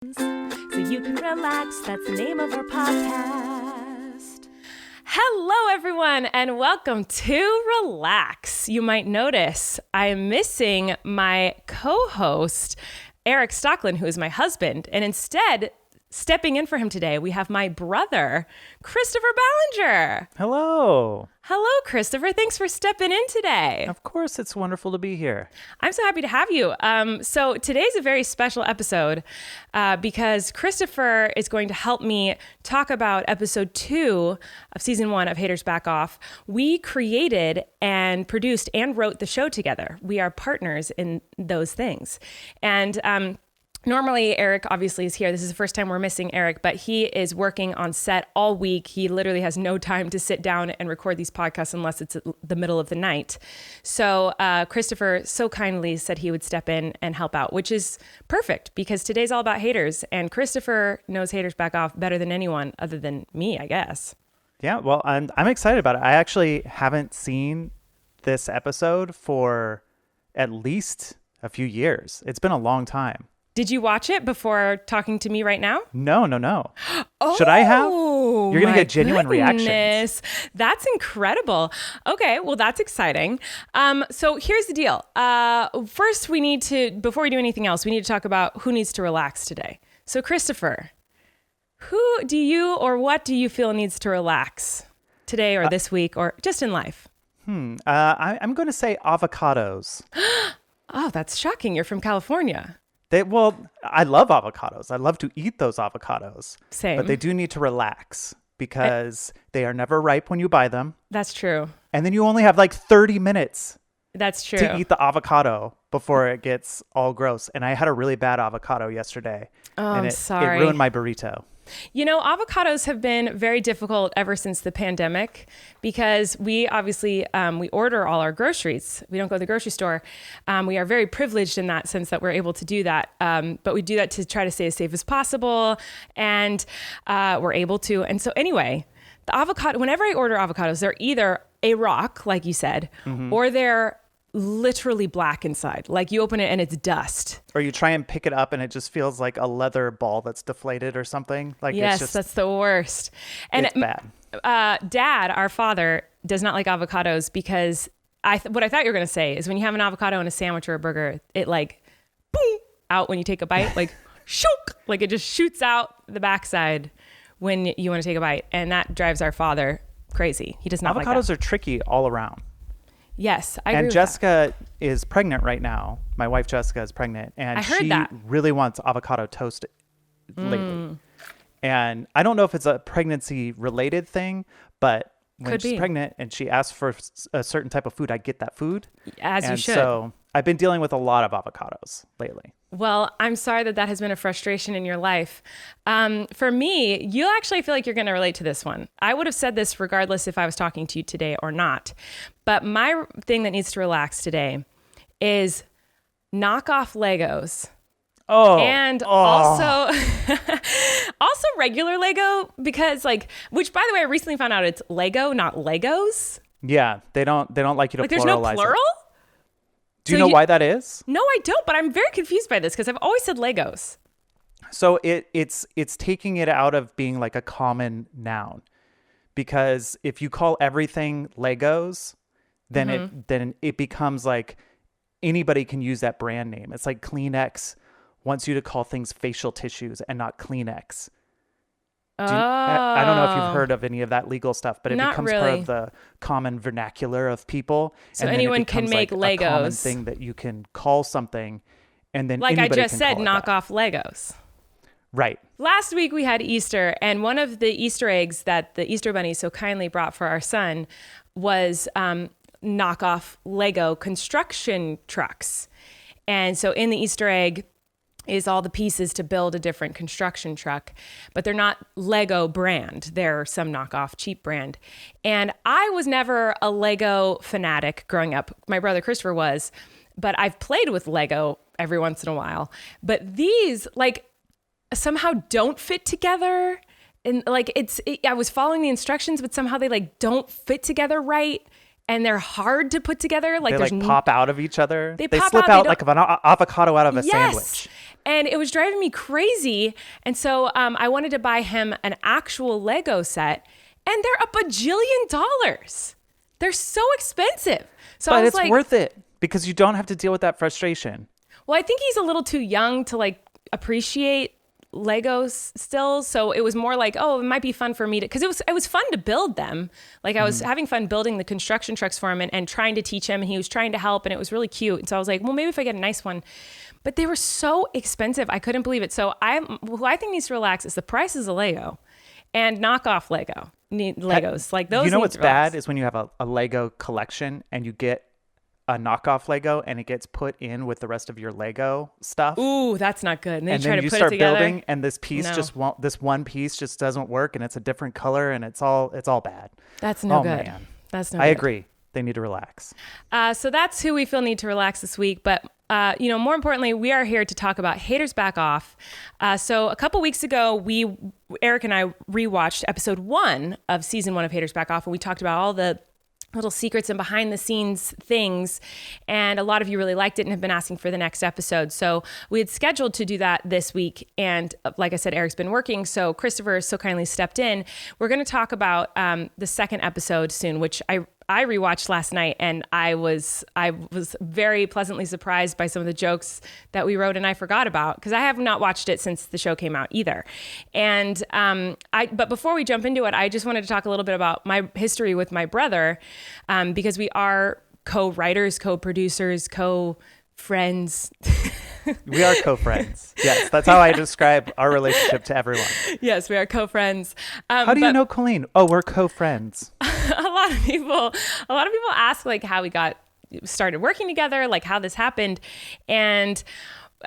So you can relax. That's the name of our podcast. Hello, everyone, and welcome to Relax. You might notice I am missing my co-host, Erik Stocklin, who is my husband, and instead, stepping in for him today, we have my brother, Christopher Ballinger. Hello. Hello, Christopher. Thanks for stepping in today. Of course, it's wonderful to be here. I'm so happy to have you. So today's a very special episode because Christopher is going to help me talk about episode 2 of season 1 of Haters Back Off. We created and produced and wrote the show together. We are partners in those things. And normally, Erik obviously is here. This is the first time we're missing Erik, but he is working on set all week. He literally has no time to sit down and record these podcasts unless it's the middle of the night. So Christopher so kindly said he would step in and help out, which is perfect because today's all about haters. And Christopher knows Haters Back Off better than anyone other than me, I guess. Yeah, well, I'm excited about it. I actually haven't seen this episode for at least a few years. It's been a long time. Did you watch it before talking to me right now? No. Oh, should I have? You're going to get genuine reactions. That's incredible. Okay, well, that's exciting. So here's the deal. First, before we do anything else, we need to talk about who needs to relax today. So Christopher, who do you or what do you feel needs to relax today or this week or just in life? I'm going to say avocados. Oh, that's shocking. You're from California. I love avocados. I love to eat those avocados. Same. But they do need to relax because they are never ripe when you buy them. That's true. And then you only have like 30 minutes That's true. to eat the avocado before it gets all gross. And I had a really bad avocado yesterday. Oh, and I'm sorry. It ruined my burrito. You know, avocados have been very difficult ever since the pandemic because we obviously, we order all our groceries. We don't go to the grocery store. We are very privileged in that sense that we're able to do that. But we do that to try to stay as safe as possible. And we're able to. And so anyway, the avocado, whenever I order avocados, they're either a rock, like you said, or they're literally black inside. Like you open it and it's dust. Or you try and pick it up and it just feels like a leather ball that's deflated or something. Like yes, it's just, that's the worst. And it's bad. Dad, our father, does not like avocados because what I thought you were going to say is when you have an avocado in a sandwich or a burger, it like boom out when you take a bite, like shook, like it just shoots out the backside when you want to take a bite. And that drives our father crazy. He does not like that. Avocados are tricky all around. Yes, I agree And with Jessica is pregnant right now. My wife Jessica is pregnant, and she really wants avocado toast lately. And I don't know if it's a pregnancy-related thing, but when she's pregnant and she asks for a certain type of food, I get that food. As you should. So I've been dealing with a lot of avocados lately. Well, I'm sorry that has been a frustration in your life. For me, you actually feel like you're going to relate to this one. I would have said this regardless if I was talking to you today or not. But my thing that needs to relax today is knock off Legos. Also regular Lego because which by the way, I recently found out it's Lego, not Legos. Yeah, they don't like you to pluralize. There's no plural? Do you know why that is? No, I don't, but I'm very confused by this because I've always said Legos. So it's taking it out of being like a common noun. Because if you call everything Legos, then it becomes like anybody can use that brand name. It's like Kleenex wants you to call things facial tissues and not Kleenex. I don't know if you've heard of any of that legal stuff, but it becomes part of the common vernacular of people. So anyone can make Legos. A common thing that you can call something, and then like I just said, knock off Legos. Right. Last week we had Easter, and one of the Easter eggs that the Easter Bunny so kindly brought for our son was knockoff Lego construction trucks. And so in the Easter egg is all the pieces to build a different construction truck, but they're not Lego brand. They're some knockoff cheap brand. And I was never a Lego fanatic growing up. My brother Christopher was, but I've played with Lego every once in a while. But these somehow don't fit together. And I was following the instructions, but somehow they don't fit together right. And they're hard to put together. They pop out of each other. They slip out out like an avocado out of a sandwich. And it was driving me crazy. And so I wanted to buy him an actual Lego set, and they're a bajillion dollars. They're so expensive. So But I was it's like, worth it because you don't have to deal with that frustration. well, I think he's a little too young to like appreciate Legos still. So it was more like, oh, it might be fun for me to, because it was fun to build them. Like I was having fun building the construction trucks for him and trying to teach him, and he was trying to help, and it was really cute. And so I was like, well, maybe if I get a nice one. But they were so expensive. I couldn't believe it. So who I think needs to relax is the prices of Lego and knockoff Legos. Like those. You know need what's to relax. bad is when you have a Lego collection and you get a knockoff Lego and it gets put in with the rest of your Lego stuff. Ooh, that's not good. And then And you try then to you put start it together. building and this piece No. this one piece just doesn't work and it's a different color and it's all bad. That's no Oh, good. man. That's no I good. agree. They need to relax. So that's who we feel need to relax this week. But, more importantly, we are here to talk about Haters Back Off. So a couple weeks ago, Erik and I rewatched episode 1 of season 1 of Haters Back Off, and we talked about all the little secrets and behind the scenes things. And a lot of you really liked it and have been asking for the next episode. So we had scheduled to do that this week. And like I said, Erik's been working. So Christopher so kindly stepped in. We're going to talk about the second episode soon, which I rewatched last night, and I was very pleasantly surprised by some of the jokes that we wrote and I forgot about, because I have not watched it since the show came out either. And but before we jump into it, I just wanted to talk a little bit about my history with my brother, because we are co-writers, co-producers, co-friends. We are co-friends. Yes, that's how I describe our relationship to everyone. Yes, we are co-friends. How do you know Colleen? Oh, we're co-friends. a lot of people ask like how we got started working together, like how this happened. And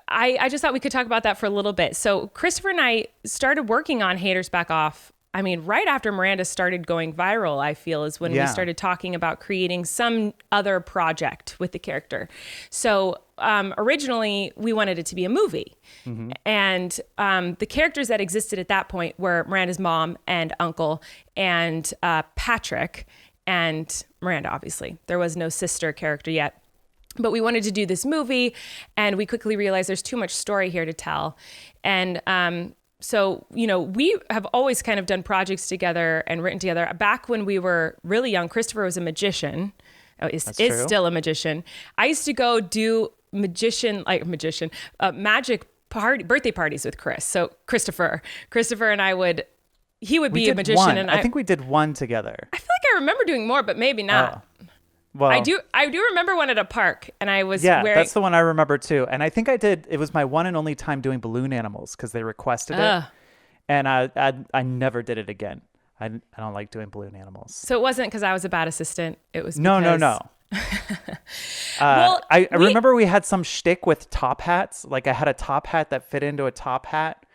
I just thought we could talk about that for a little bit. So Christopher and I started working on Haters Back Off. I mean, right after Miranda started going viral, I feel, is when we started talking about creating some other project with the character. So originally, we wanted it to be a movie. And the characters that existed at that point were Miranda's mom and uncle and Patrick and Miranda, obviously. There was no sister character yet. But we wanted to do this movie, and we quickly realized there's too much story here to tell. And so, we have always kind of done projects together and written together. Back when we were really young, Christopher was a magician. Is still a magician. I used to go do magic birthday parties with Chris. So Christopher and I he would be a magician. One. And I think we did one together. I feel like I remember doing more, but maybe not. Well, I do remember one at a park, and I was wearing... that's the one I remember too. And I think it was my one and only time doing balloon animals because they requested it. And I never did it again. I don't like doing balloon animals. So it wasn't because I was a bad assistant. It was No. Well, I remember we had some shtick with top hats. Like I had a top hat that fit into a top hat,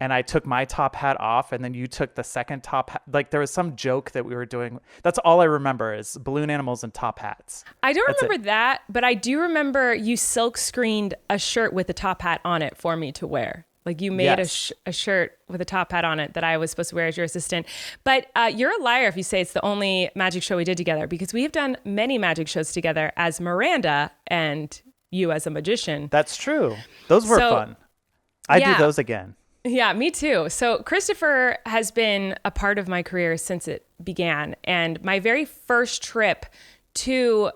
and I took my top hat off, and then you took the second top hat. Like there was some joke that we were doing. That's all I remember is balloon animals and top hats. I don't remember that, but I do remember you silk screened a shirt with a top hat on it for me to wear. Like you made a shirt with a top hat on it that I was supposed to wear as your assistant. But you're a liar if you say it's the only magic show we did together, because we have done many magic shows together as Miranda and you as a magician. That's true. Those were fun. I'd do those again. Yeah, me too. So Christopher has been a part of my career since it began. And my very first trip to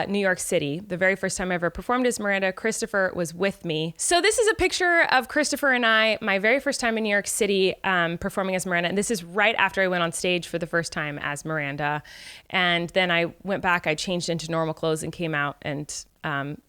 New York City, the very first time I ever performed as Miranda, Christopher was with me. So this is a picture of Christopher and I, my very first time in New York City performing as Miranda. And this is right after I went on stage for the first time as Miranda. And then I went back, I changed into normal clothes and came out and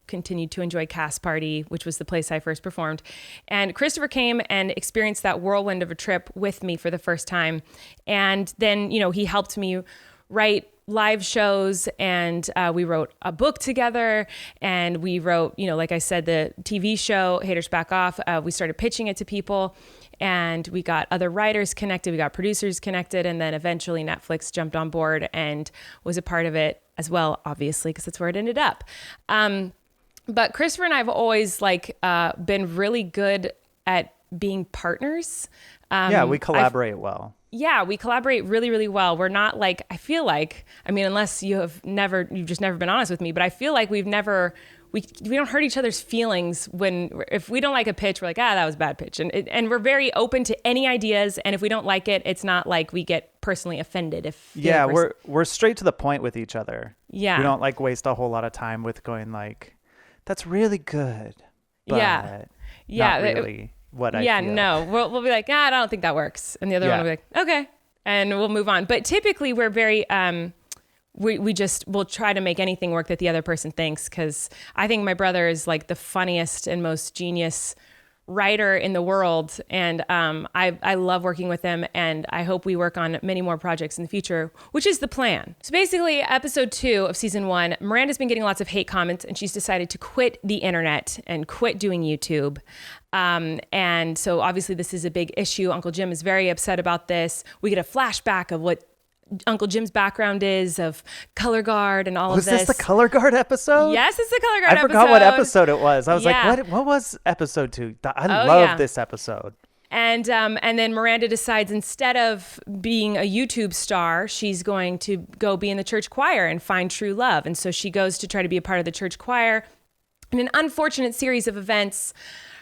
continued to enjoy Cast Party, which was the place I first performed. And Christopher came and experienced that whirlwind of a trip with me for the first time. And then, he helped me write live shows, and we wrote a book together, and we wrote, like I said, the TV show Haters Back Off. We started pitching it to people, and we got other writers connected, we got producers connected, and then eventually Netflix jumped on board and was a part of it as well, obviously, because that's where it ended up. But Christopher and I have always been really good at being partners. We collaborate well. Yeah, we collaborate really, really well. We're not unless you've just never been honest with me, but I feel like we've never we don't hurt each other's feelings if we don't like a pitch, we're like, that was a bad pitch. And we're very open to any ideas. And if we don't like it, it's not like we get personally offended. We're straight to the point with each other. Yeah. We don't like waste a whole lot of time with going like, that's really good. But not really what I feel. No, we'll be like, I don't think that works. And the other one will be like, okay. And we'll move on. But typically we're very, we'll try to make anything work that the other person thinks, because I think my brother is like the funniest and most genius writer in the world. And I love working with him, and I hope we work on many more projects in the future, which is the plan. So basically, episode 2 of season 1, Miranda's been getting lots of hate comments, and she's decided to quit the internet and quit doing YouTube. And so obviously this is a big issue. Uncle Jim is very upset about this. We get a flashback of what Uncle Jim's background is, of color guard and all of this. Was this the color guard episode? Yes, it's the color guard episode. I forgot what episode it was. I was like, what was episode 2? I love this episode. And then Miranda decides, instead of being a YouTube star, she's going to go be in the church choir and find true love. And so she goes to try to be a part of the church choir. In an unfortunate series of events,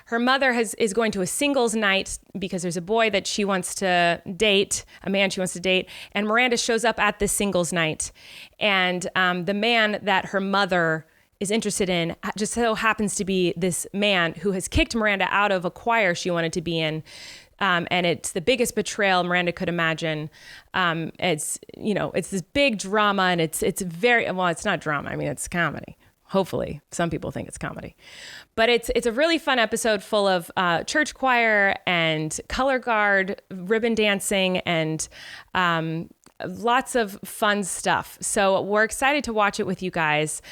her mother is going to a singles night because there's a boy that she wants to date, a man she wants to date, and Miranda shows up at this singles night. And the man that her mother is interested in just so happens to be this man who has kicked Miranda out of a choir she wanted to be in. And it's the biggest betrayal Miranda could imagine. It's this big drama, and it's very, well, it's not drama. I mean, it's comedy. Hopefully, some people think it's comedy, but it's a really fun episode full of church choir and color guard, ribbon dancing, and lots of fun stuff. So we're excited to watch it with you guys.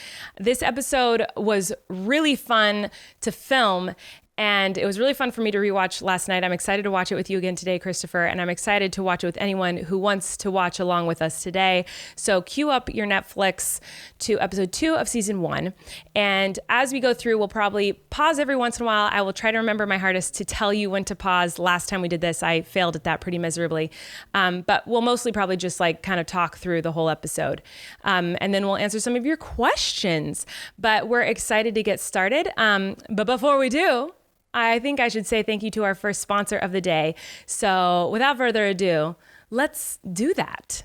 This episode was really fun to film, and it was really fun for me to rewatch last night. I'm excited to watch it with you again today, Christopher, and I'm excited to watch it with anyone who wants to watch along with us today. So cue up your Netflix to episode 2 of season 1. And as we go through, we'll probably pause every once in a while. I will try to remember my hardest to tell you when to pause. Last time we did this, I failed at that pretty miserably. But we'll mostly probably just like kind of talk through the whole episode. And then we'll answer some of your questions. But we're excited to get started. But before we do, I think I should say thank you to our first sponsor of the day. So without further ado, let's do that.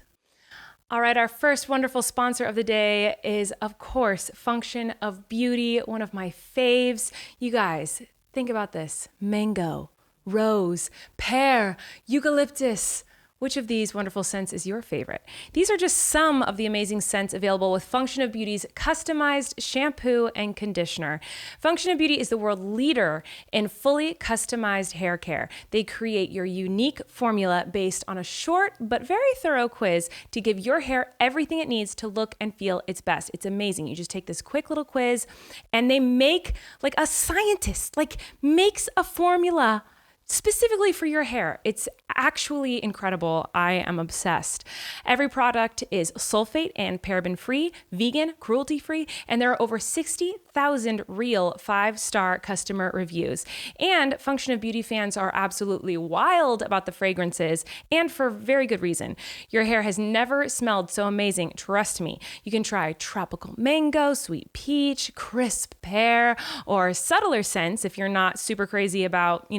All right, our first wonderful sponsor of the day is, of course, Function of Beauty, one of my faves. You guys, think about this. Mango, rose, pear, eucalyptus. Which of these wonderful scents is your favorite? These are just some of the amazing scents available with Function of Beauty's customized shampoo and conditioner. Function of Beauty is the world leader in fully customized hair care. They create your unique formula based on a short but very thorough quiz to give your hair everything it needs to look and feel its best. It's amazing. You just take this quick little quiz, and they make, like a scientist, makes a formula specifically for your hair. It's actually incredible. I am obsessed. Every product is sulfate and paraben free, vegan, cruelty free, and there are over 60,000 real 5-star customer reviews. And Function of Beauty fans are absolutely wild about the fragrances, and for very good reason. Your hair has never smelled so amazing. Trust me. You can try tropical mango, sweet peach, crisp pear, or subtler scents if you're not super crazy about,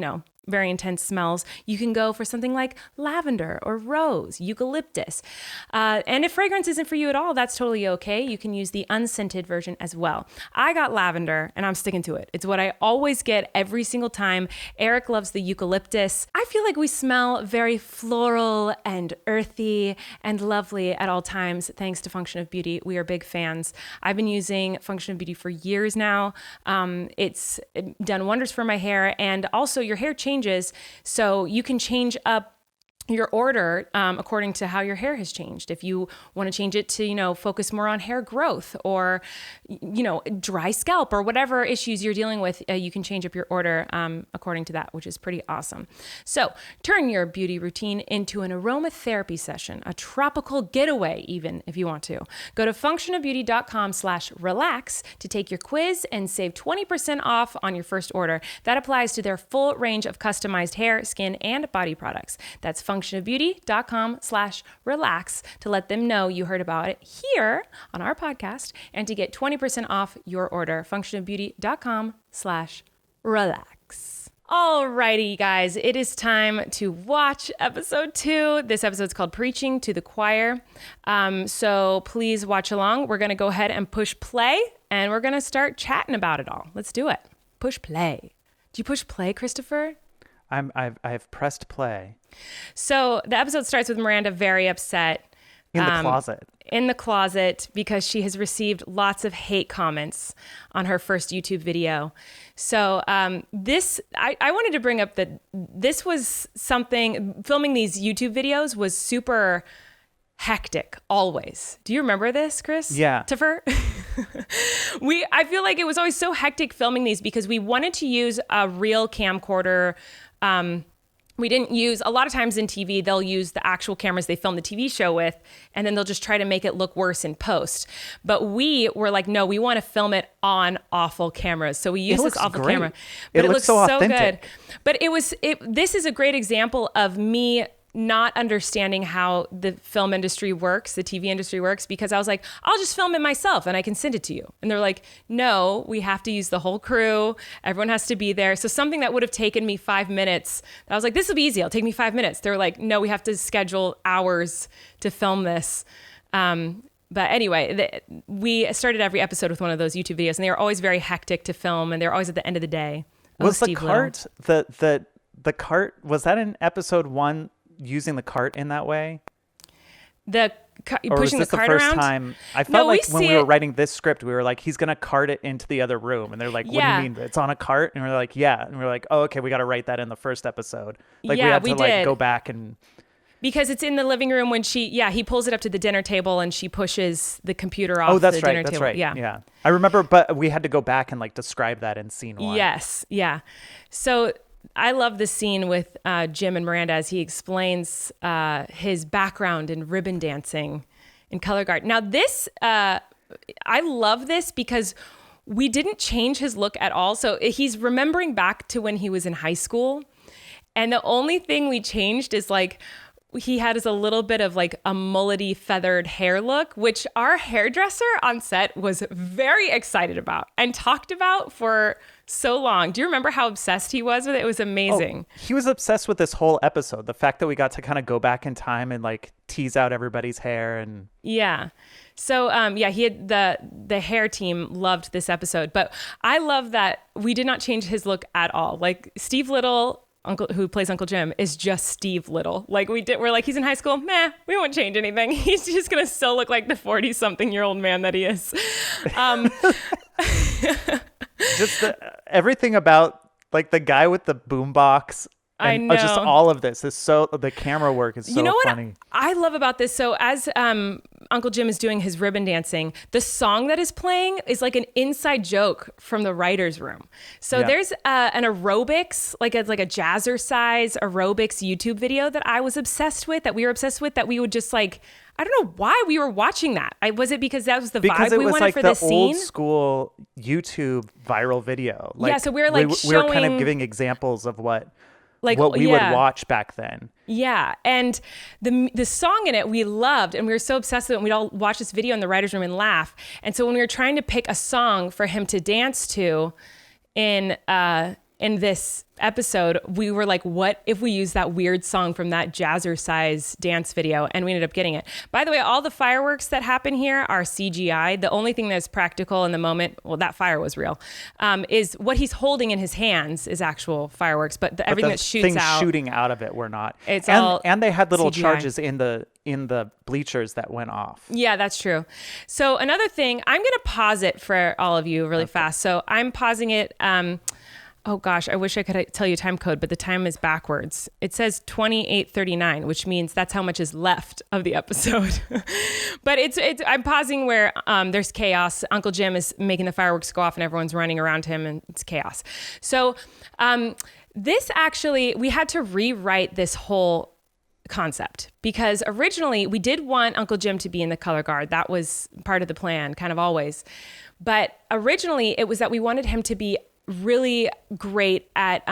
very intense smells. You can go for something like lavender or rose, eucalyptus. And if fragrance isn't for you at all, that's totally okay. You can use the unscented version as well. I got lavender, and I'm sticking to it. It's what I always get every single time. Erik loves the eucalyptus. I feel like we smell very floral and earthy and lovely at all times, thanks to Function of Beauty. We are big fans. I've been using Function of Beauty for years now. It's done wonders for my hair, and also your hair changes, so you can change up your order according to how your hair has changed. If you want to change it to, focus more on hair growth or, dry scalp or whatever issues you're dealing with, you can change up your order according to that, which is pretty awesome. So turn your beauty routine into an aromatherapy session, a tropical getaway, even if you want to. Go to functionofbeauty.com/relax to take your quiz and save 20% off on your first order. That applies to their full range of customized hair, skin, and body products. That's functionofbeauty.com/relax. functionofbeauty.com/relax to let them know you heard about it here on our podcast and to get 20% off your order. functionofbeauty.com/relax. Alrighty, guys, it is time to watch episode 2. This episode is called Preaching to the Choir. So please watch along. We're going to go ahead and push play, and we're going to start chatting about it all. Let's do it. Push play. Do you push play, Christopher? I've pressed play. So the episode starts with Miranda very upset. In the closet. In the closet because she has received lots of hate comments on her first YouTube video. So I wanted to bring up that this was something, filming these YouTube videos was super hectic always. Do you remember this, Chris? Yeah. Tiffer? I feel like it was always so hectic filming these because we wanted to use a real camcorder. We didn't use, a lot of times in TV, they'll use the actual cameras they film the TV show with, and then they'll just try to make it look worse in post. But we were like, no, we want to film it on awful cameras. So we used this awful camera. But it looks so good. But this is a great example of me not understanding how the film industry works, the TV industry works, because I was like, I'll just film it myself and I can send it to you. And they're like, no, we have to use the whole crew. Everyone has to be there. So something that would have taken me 5 minutes, I was like, this will be easy. It'll take me 5 minutes. They were like, no, we have to schedule hours to film this. But anyway, we started every episode with one of those YouTube videos, and they were always very hectic to film, and they're always at the end of the day. Was the cart, the cart, was that in episode 1? Using the cart in that way? Pushing the cart around? Time? I felt like when we were writing this script, we were like, he's going to cart it into the other room. And they're like, what do you mean? It's on a cart? And we're like, yeah. And we're like, oh, okay, we got to write that in the first episode. Like we had to like go back and... Because it's in the living room when he pulls it up to the dinner table and she pushes the computer off the dinner table. That's right. Yeah. I remember, but we had to go back and like describe that in scene 1. Yes. Yeah. So... I love the scene with Jim and Miranda as he explains his background in ribbon dancing in color guard. Now this, I love this because we didn't change his look at all. So he's remembering back to when he was in high school. And the only thing we changed is like, he had a little bit of like a mullety feathered hair look, which our hairdresser on set was very excited about and talked about for so long. Do you remember how obsessed he was with it? It was amazing. Oh, he was obsessed with this whole episode. The fact that we got to kind of go back in time and like tease out everybody's hair and yeah. So he had the hair team loved this episode, but I love that we did not change his look at all. Like Steve Little, who plays Uncle Jim, is just Steve Little. Like we're like, he's in high school. We won't change anything. He's just gonna still look like the 40-something-year-old man that he is. Just everything about like the guy with the boombox. I know. Just all of this is the camera work is so funny. You know what I love about this? So as Uncle Jim is doing his ribbon dancing, the song that is playing is like an inside joke from the writer's room. So there's an aerobics, like a jazzercise aerobics YouTube video that I was obsessed with, that we were obsessed with, that we would just like, I don't know why we were watching that. Was it because that was the vibe we wanted for the scene? Because it was like the old school YouTube viral video. Like, so we were like we were kind of giving examples of what we would watch back then. Yeah. And the song in it we loved, and we were so obsessed with it, and we'd all watch this video in the writer's room and laugh. And so when we were trying to pick a song for him to dance to in this episode, we were like, what if we use that weird song from that jazzercise dance video? And we ended up getting it. By the way, all the fireworks that happen here are CGI. The only thing that's practical in the moment, well, that fire was real, is what he's holding in his hands is actual fireworks, but everything that shoots out, shooting out of it were not. And they had little CGI. charges in the bleachers that went off. Yeah, that's true. So another thing, I'm going to pause it for all of you really fast. So I'm pausing it. Oh gosh, I wish I could tell you time code, but the time is backwards. It says 28:39, which means that's how much is left of the episode. But I'm pausing where there's chaos. Uncle Jim is making the fireworks go off and everyone's running around him and it's chaos. So this actually, we had to rewrite this whole concept because originally we did want Uncle Jim to be in the color guard. That was part of the plan, kind of always. But originally it was that we wanted him to be really great at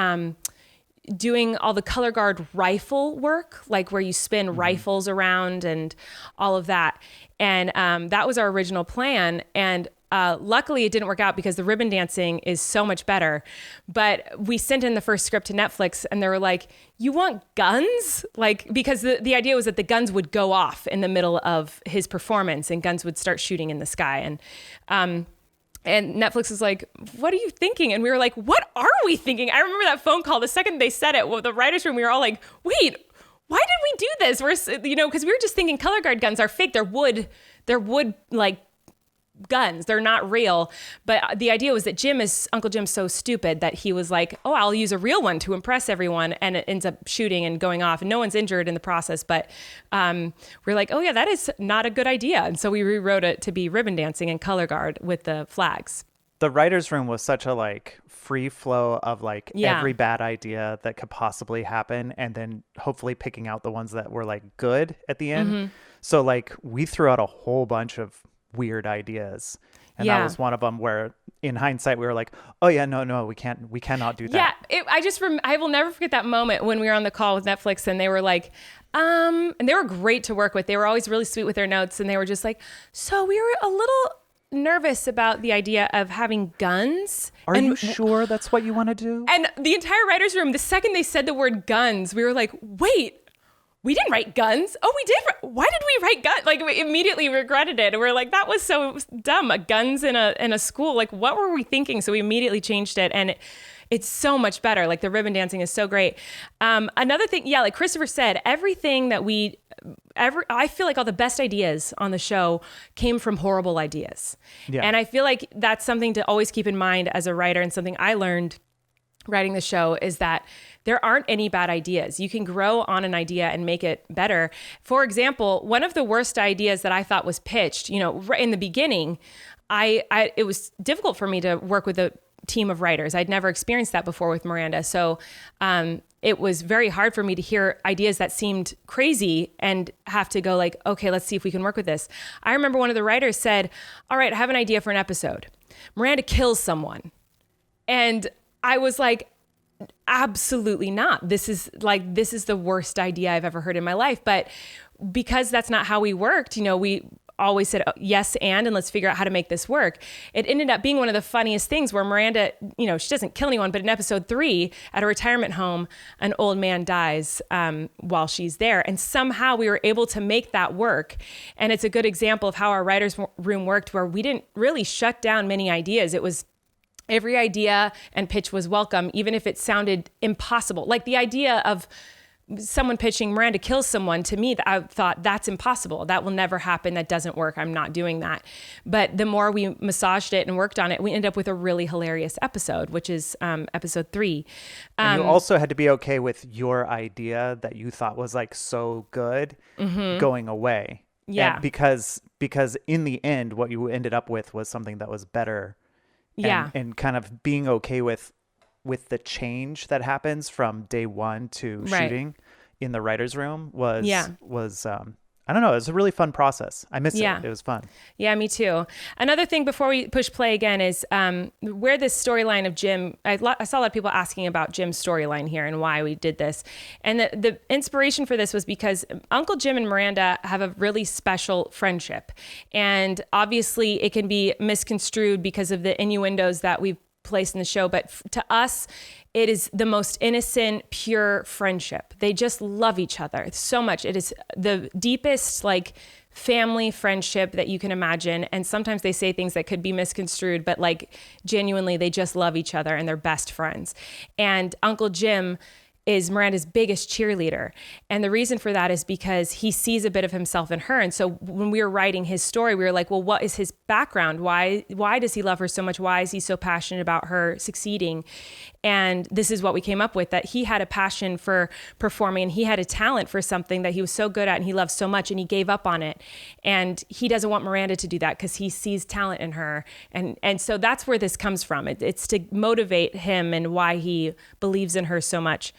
doing all the color guard rifle work, like where you spin rifles around and all of that. And that was our original plan. And luckily it didn't work out because the ribbon dancing is so much better. But we sent in the first script to Netflix and they were like, you want guns? Like, because the idea was that the guns would go off in the middle of his performance and guns would start shooting in the sky. And Netflix was like, what are you thinking? And we were like, what are we thinking? I remember that phone call. The second they said it, well, the writer's room, we were all like, wait, why did we do this? We're, because we were just thinking color guard guns are fake. They're wood like guns. They're not real. But the idea was that Uncle Jim's so stupid that he was like, oh, I'll use a real one to impress everyone. And it ends up shooting and going off and no one's injured in the process. But we're like, oh yeah, that is not a good idea. And so we rewrote it to be ribbon dancing and color guard with the flags. The writer's room was such a free flow of every bad idea that could possibly happen. And then hopefully picking out the ones that were good at the end. So we threw out a whole bunch of weird ideas, and that was one of them where in hindsight we were like, oh yeah, no, we cannot do that. I will never forget that moment when we were on the call with Netflix and they were like, and they were great to work with. They were always really sweet with their notes, and they were just like, so we were a little nervous about the idea of having guns. Are you sure that's what you want to do? And the entire writer's room, the second they said the word guns, we were like, wait, we didn't write guns. Oh, we did. Why did we write guns? We immediately regretted it. And we're like, that was so dumb. Guns in a school. What were we thinking? So we immediately changed it. And it's so much better. The ribbon dancing is so great. Another thing, like Christopher said, everything that I feel like all the best ideas on the show came from horrible ideas. Yeah. And I feel like that's something to always keep in mind as a writer, and something I learned writing the show is that there aren't any bad ideas. You can grow on an idea and make it better. For example, one of the worst ideas that I thought was pitched, right in the beginning, it was difficult for me to work with a team of writers. I'd never experienced that before with Miranda. So it was very hard for me to hear ideas that seemed crazy and have to go okay, let's see if we can work with this. I remember one of the writers said, all right, I have an idea for an episode. Miranda kills someone. And I was like, absolutely not. This is the worst idea I've ever heard in my life. But because that's not how we worked, we always said yes and let's figure out how to make this work. It ended up being one of the funniest things where Miranda, she doesn't kill anyone, but in episode 3 at a retirement home, an old man dies while she's there. And somehow we were able to make that work. And it's a good example of how our writer's room worked, where we didn't really shut down many ideas. It was every idea and pitch was welcome, even if it sounded impossible. Like the idea of someone pitching Miranda kills someone, to me, I thought that's impossible. That will never happen. That doesn't work. I'm not doing that. But the more we massaged it and worked on it, we ended up with a really hilarious episode, which is episode 3. And you also had to be okay with your idea that you thought was so good going away. Yeah. And because in the end, what you ended up with was something that was better. And kind of being okay with the change that happens from day one to shooting in the writer's room was I don't know, it was a really fun process. I missed it. It was fun. Yeah, me too. Another thing before we push play again is where this storyline of Jim, I saw a lot of people asking about Jim's storyline here and why we did this. And the inspiration for this was because Uncle Jim and Miranda have a really special friendship. And obviously it can be misconstrued because of the innuendos that we've placed in the show. But to us, it is the most innocent, pure friendship. They just love each other so much. It is the deepest, family friendship that you can imagine. And sometimes they say things that could be misconstrued, but genuinely, they just love each other and they're best friends. And Uncle Jim is Miranda's biggest cheerleader. And the reason for that is because he sees a bit of himself in her. And so when we were writing his story, we were like, well, what is his background? Why does he love her so much? Why is he so passionate about her succeeding? And this is what we came up with, that he had a passion for performing and he had a talent for something that he was so good at and he loved so much, and he gave up on it. And he doesn't want Miranda to do that because he sees talent in her. And so that's where this comes from. It's to motivate him and why he believes in her so much.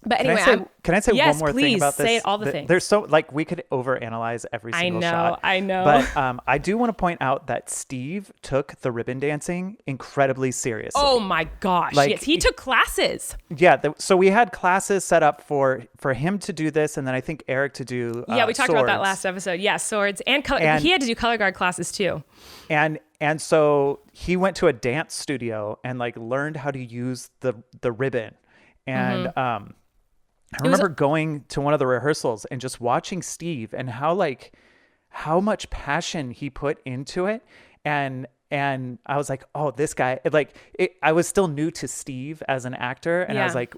But anyway, can I say yes, one more please, thing about this? say all the things. There's so like we could overanalyze every single shot. I know. But I do want to point out that Steve took the ribbon dancing incredibly seriously. Oh my gosh! Like, yes, he took classes. Yeah, so we had classes set up for him to do this, and then I think Erik to do. Yeah, we talked about that swords. last episode. Yeah, swords and color. And he had to do color guard classes too. And so he went to a dance studio and like learned how to use the ribbon. And I remember going to one of the rehearsals and just watching Steve and how much passion he put into it. And I was like, oh, this guy, I was still new to Steve as an actor. And I was like,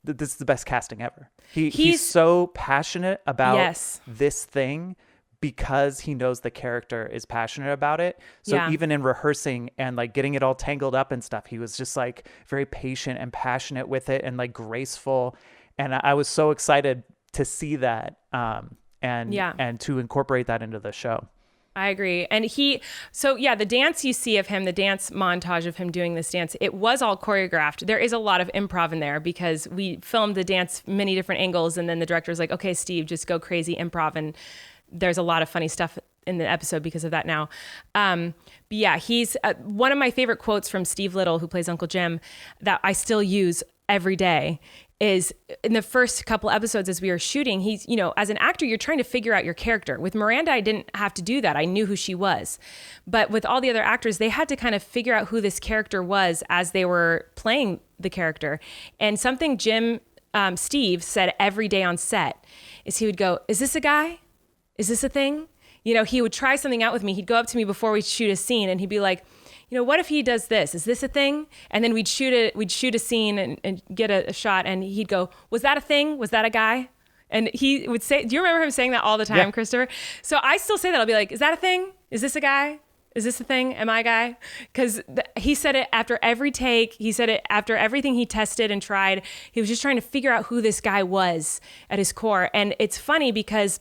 this is the best casting ever. He's so passionate about this thing because he knows the character is passionate about it. So even in rehearsing and like getting it all tangled up and stuff, he was just like very patient and passionate with it and like graceful. And I was so excited to see that and to incorporate that into the show. I agree. And the dance you see of him, the dance montage of him doing this dance, it was all choreographed. There is a lot of improv in there because we filmed the dance many different angles. And then the director was like, okay, Steve, just go crazy improv. And there's a lot of funny stuff in the episode because of that now. But yeah, he's one of my favorite quotes from Steve Little, who plays Uncle Jim, that I still use every day is in the first couple episodes as we were shooting, he's, as an actor, you're trying to figure out your character. With Miranda, I didn't have to do that. I knew who she was. But with all the other actors, they had to kind of figure out who this character was as they were playing the character. And something Steve said every day on set is he would go, is this a guy? Is this a thing? He would try something out with me. He'd go up to me before we'd shoot a scene and he'd be like, what if he does this? Is this a thing? And then we'd shoot a scene and get a shot and he'd go, was that a thing? Was that a guy? And he would say, do you remember him saying that all the time, Christopher? So I still say that. I'll be like, is that a thing? Is this a guy? Is this a thing? Am I a guy? Because he said it after every take. He said it after everything he tested and tried. He was just trying to figure out who this guy was at his core. And it's funny because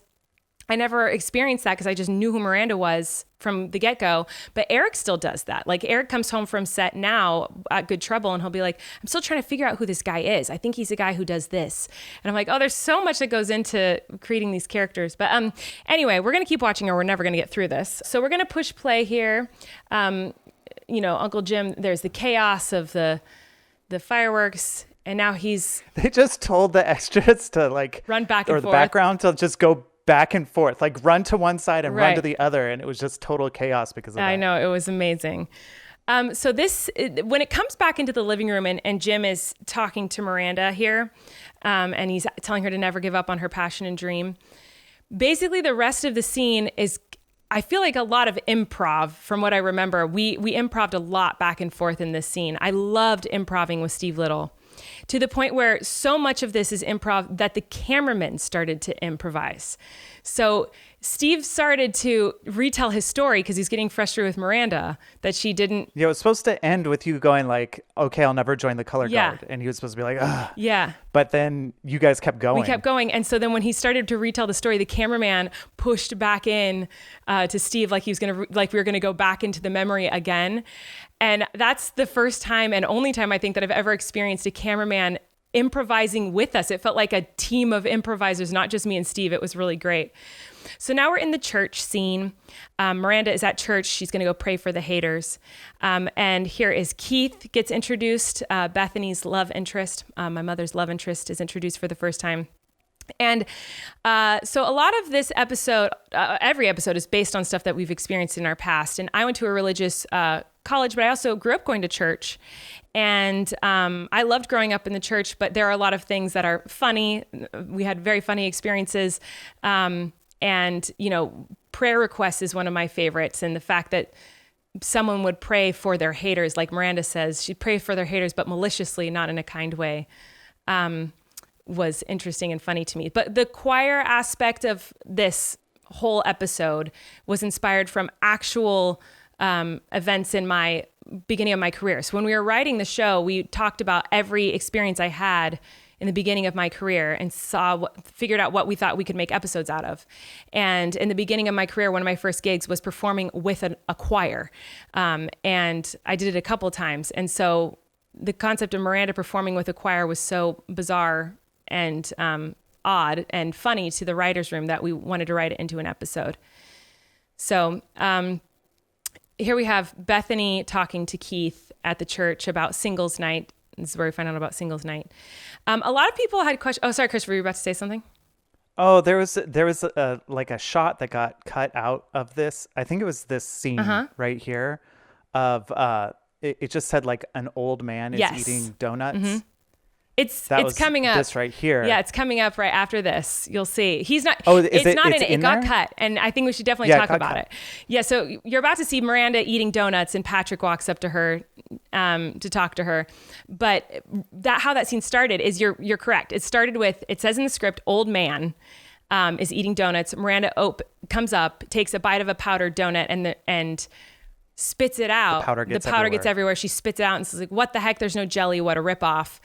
I never experienced that because I just knew who Miranda was from the get-go. But Erik still does that. Like Erik comes home from set now at Good Trouble and he'll be like, I'm still trying to figure out who this guy is. I think he's a guy who does this. And I'm like, oh, there's so much that goes into creating these characters. But anyway, we're going to keep watching or we're never going to get through this. So we're going to push play here. Uncle Jim, there's the chaos of the fireworks. And now they just told the extras to like run back and forth. Or the background to just go back and forth, like run to one side and run to the other. And it was just total chaos because of that. I know, it was amazing. So when it comes back into the living room and Jim is talking to Miranda here, and he's telling her to never give up on her passion and dream. Basically, the rest of the scene is, I feel like a lot of improv from what I remember. We improv'd a lot back and forth in this scene. I loved improving with Steve Little, to the point where so much of this is improv that the cameramen started to improvise. So Steve started to retell his story because he's getting frustrated with Miranda that she didn't. Yeah, it was supposed to end with you going like, okay, I'll never join the color guard. And he was supposed to be like, ugh. Yeah. But then you guys kept going. We kept going. And so then when he started to retell the story, the cameraman pushed back in to Steve like we were going to go back into the memory again. And that's the first time and only time I think that I've ever experienced a cameraman improvising with us. It felt like a team of improvisers, not just me and Steve. It was really great. So now we're in the church scene. Miranda is at church. She's going to go pray for the haters. And here is Keith gets introduced. Bethany's love interest, my mother's love interest, is introduced for the first time. And so a lot of this episode, every episode is based on stuff that we've experienced in our past. And I went to a religious college, but I also grew up going to church. And I loved growing up in the church, but there are a lot of things that are funny. We had very funny experiences. And, prayer requests is one of my favorites. And the fact that someone would pray for their haters, like Miranda says, she'd pray for their haters, but maliciously, not in a kind way, was interesting and funny to me. But the choir aspect of this whole episode was inspired from actual events in my beginning of my career. So when we were writing the show, we talked about every experience I had in the beginning of my career and figured out what we thought we could make episodes out of. And in the beginning of my career, one of my first gigs was performing with a choir. And I did it a couple of times. And so the concept of Miranda performing with a choir was so bizarre odd and funny to the writer's room that we wanted to write it into an episode. So here we have Bethany talking to Keith at the church about singles night. This is where we find out about singles night. A lot of people had questions. Oh, sorry, Christopher, you were about to say something? Oh, there was like a shot that got cut out of this. I think it was this scene right here of it just said like an old man is eating donuts. Mm-hmm. It's coming up. This right here. Yeah, it's coming up right after this. You'll see. He's not. Oh, it got cut, and I think we should definitely talk about it. Yeah. So you're about to see Miranda eating donuts, and Patrick walks up to her to talk to her. But how that scene started is you're correct. It started with, it says in the script, old man is eating donuts. Miranda comes up, takes a bite of a powdered donut, and spits it out. The powder gets everywhere. She spits it out and says, like, what the heck? There's no jelly. What a ripoff.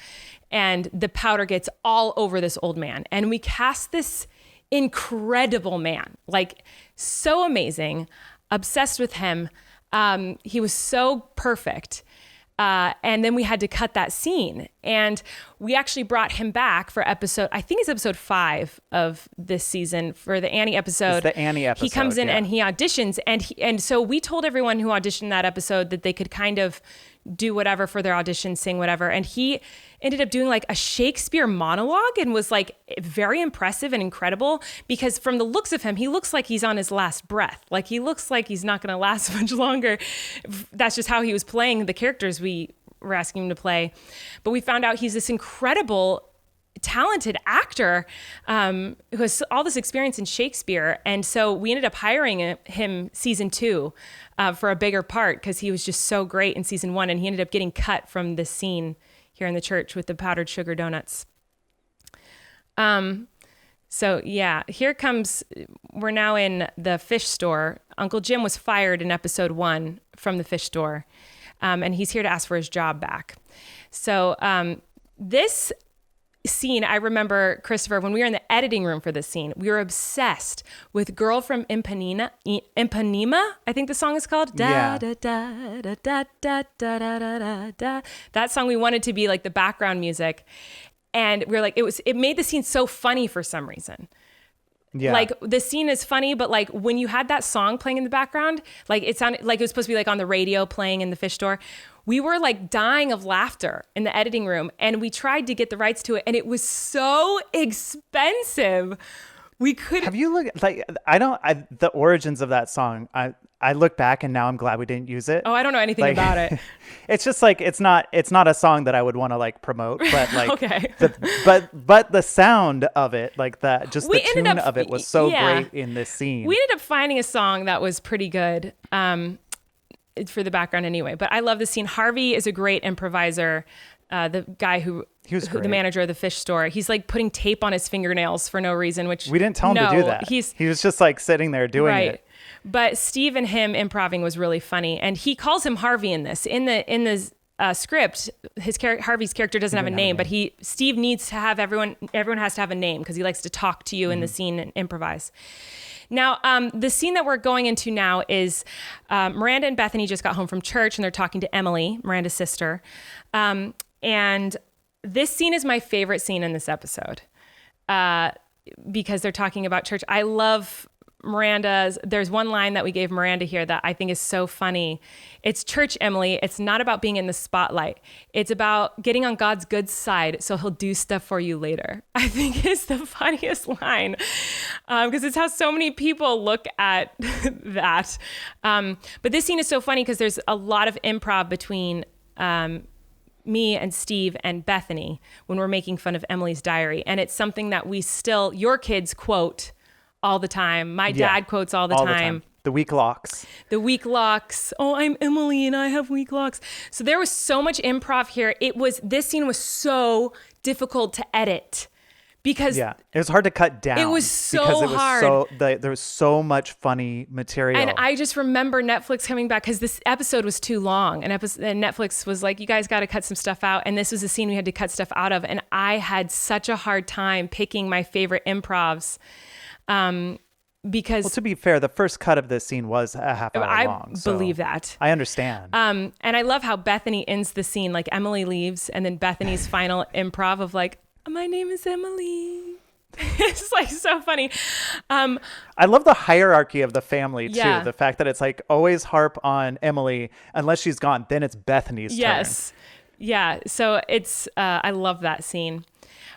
And the powder gets all over this old man. And we cast this incredible man, like so amazing, obsessed with him. He was so perfect. And then we had to cut that scene. And we actually brought him back for I think it's episode 5 of this season for the Annie episode. It's the Annie episode. He comes in and he auditions. And so we told everyone who auditioned that episode that they could kind of do whatever for their audition, sing whatever. And he ended up doing like a Shakespeare monologue and was like very impressive and incredible, because from the looks of him, he looks like he's on his last breath. Like he looks like he's not going to last much longer. That's just how he was playing the characters we were asking him to play. But we found out he's this incredible, talented actor who has all this experience in Shakespeare. And so we ended up hiring him season 2 for a bigger part, because he was just so great in season 1. And he ended up getting cut from this scene here in the church with the powdered sugar donuts. So yeah, we're now in the fish store. Uncle Jim was fired in episode 1 from the fish store. And he's here to ask for his job back. So this scene, I remember, Christopher, when we were in the editing room for this scene, we were obsessed with Girl from Ipanema, I think the song is called. Da, da, da, da, da, da, da, da, da, da. That song we wanted to be like the background music. And we were like, it made the scene so funny for some reason. Yeah. Like the scene is funny, but like when you had that song playing in the background, like it sounded like it was supposed to be like on the radio playing in the fish store. We were like dying of laughter in the editing room, and we tried to get the rights to it, and it was so expensive. We could have you looked like the origins of that song. I look back and now I'm glad we didn't use it. Oh, I don't know anything about it. It's just like it's not a song that I would want to like promote, but like okay. but the sound of it, like the tune of it was so great in this scene. We ended up finding a song that was pretty good for the background anyway. But I love the scene. Harvey is a great improviser. The guy who the manager of the fish store, he's like putting tape on his fingernails for no reason, which we didn't tell him to do that. He was just like sitting there doing it. But Steve and him improving was really funny, and he calls him Harvey in this. In the script, Harvey's character doesn't have a name, but Steve needs to have everyone has to have a name because he likes to talk to you in the scene and improvise. Now, the scene that we're going into now is Miranda and Bethany just got home from church, and they're talking to Emily, Miranda's sister. And this scene is my favorite scene in this episode because they're talking about church. I love there's one line that we gave Miranda here that I think is so funny. It's church, Emily. It's not about being in the spotlight. It's about getting on God's good side so he'll do stuff for you later. I think it's the funniest line because it's how so many people look at that. But this scene is so funny because there's a lot of improv between me and Steve and Bethany when we're making fun of Emily's diary. And it's something that your kids quote all the time. My dad quotes all the time. The weak locks. Oh, I'm Emily and I have weak locks. So there was so much improv here. This scene was so difficult to edit because it was hard to cut down. It was so hard. There was so much funny material. And I just remember Netflix coming back because this episode was too long. And Netflix was like, you guys got to cut some stuff out. And this was a scene we had to cut stuff out of. And I had such a hard time picking my favorite improvs. Because to be fair, the first cut of this scene was a half hour long. I believe that. I understand. And I love how Bethany ends the scene. Like Emily leaves and then Bethany's final improv of like, My name is Emily. It's like so funny. I love the hierarchy of the family too. Yeah. The fact that it's like always harp on Emily unless she's gone, then it's Bethany's turn. Yeah. So it's, I love that scene.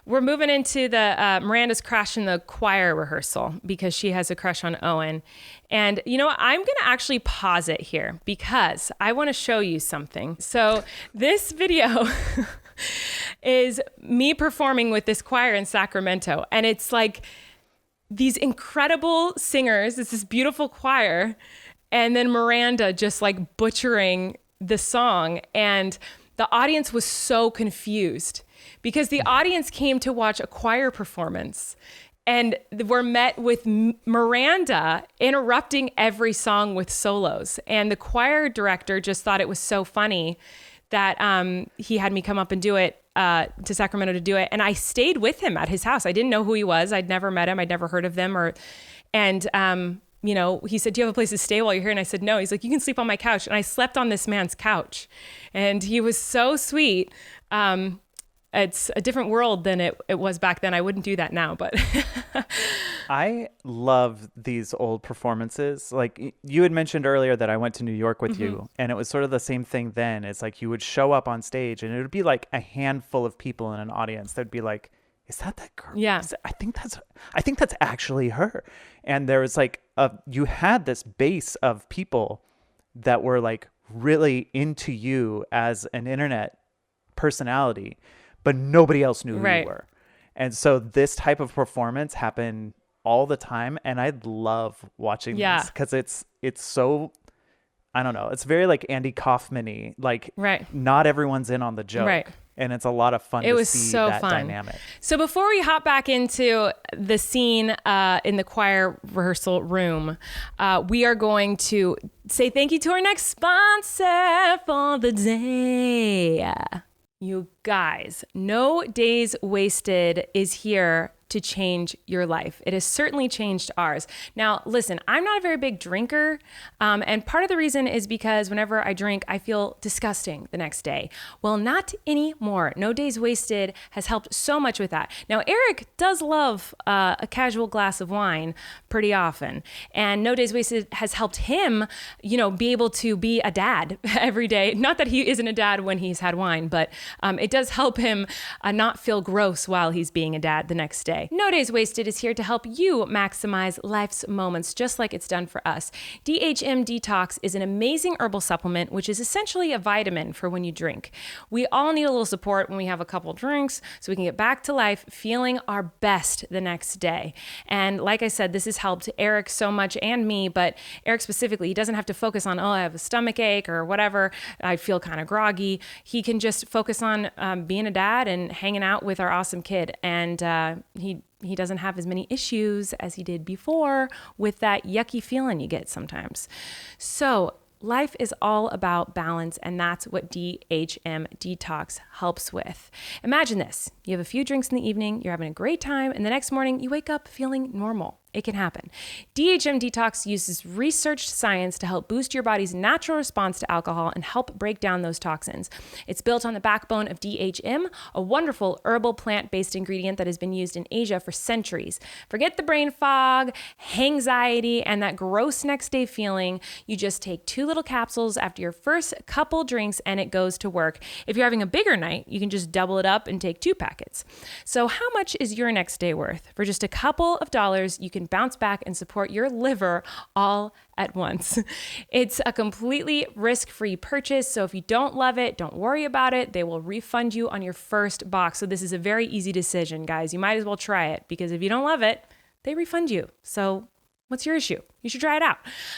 We're moving into the, Miranda's crashing the choir rehearsal because she has a crush on Owen. And you know what? I'm going to actually pause it here because I want to show you something. So this video is me performing with this choir in Sacramento. And it's like these incredible singers. It's this beautiful choir. And then Miranda just like butchering the song. And the audience was so confused because the audience came to watch a choir performance and were met with Miranda interrupting every song with solos. And the choir director just thought it was so funny that he had me come up and do it to Sacramento to do it. And I stayed with him at his house. I didn't know who he was. I'd never met him. I'd never heard of them. You know, he said, do you have a place to stay while you're here? And I said, no. He's like, you can sleep on my couch. And I slept on this man's couch. And he was so sweet. It's a different world than it was back then. I wouldn't do that now, but I love these old performances. Like you had mentioned earlier that I went to New York with you, and it was sort of the same thing then. It's like you would show up on stage and it would be like a handful of people in an audience that'd be like, is that girl? Yeah. I think that's actually her. And there was like you had this base of people that were like really into you as an internet personality, but nobody else knew who you were. And so this type of performance happened all the time. And I love watching this because it's so, I don't know, it's very like Andy Kaufman-y, like not everyone's in on the joke. Right. And it's a lot of fun to see that dynamic. So before we hop back into the scene in the choir rehearsal room, we are going to say thank you to our next sponsor for the day. You guys, No Days Wasted is here to change your life. It has certainly changed ours. Now, listen, I'm not a very big drinker, and part of the reason is because whenever I drink, I feel disgusting the next day. Well, not anymore. No Days Wasted has helped so much with that. Now, Erik does love a casual glass of wine pretty often, and No Days Wasted has helped him, be able to be a dad every day. Not that he isn't a dad when he's had wine, but it does help him not feel gross while he's being a dad the next day. No Days Wasted is here to help you maximize life's moments just like it's done for us. DHM Detox is an amazing herbal supplement, which is essentially a vitamin for when you drink. We all need a little support when we have a couple drinks so we can get back to life feeling our best the next day. And like I said, this has helped Erik so much and me, but Erik specifically, he doesn't have to focus on, I have a stomach ache or whatever, I feel kind of groggy. He can just focus on being a dad and hanging out with our awesome kid. And he doesn't have as many issues as he did before with that yucky feeling you get sometimes. So life is all about balance, and that's what DHM Detox helps with. Imagine this. You have a few drinks in the evening, you're having a great time, and the next morning you wake up feeling normal. It can happen. DHM Detox uses researched science to help boost your body's natural response to alcohol and help break down those toxins. It's built on the backbone of DHM, a wonderful herbal plant-based ingredient that has been used in Asia for centuries. Forget the brain fog, anxiety, and that gross next day feeling. You just take 2 little capsules after your first couple drinks and it goes to work. If you're having a bigger night, you can just double it up and take 2 packets. So how much is your next day worth? For just a couple of dollars, you can bounce back and support your liver all at once. It's a completely risk-free purchase, so if you don't love it, don't worry about it. They will refund you on your first box. So this is a very easy decision, guys. You might as well try it because if you don't love it, they refund you. So what's your issue? You should try it out.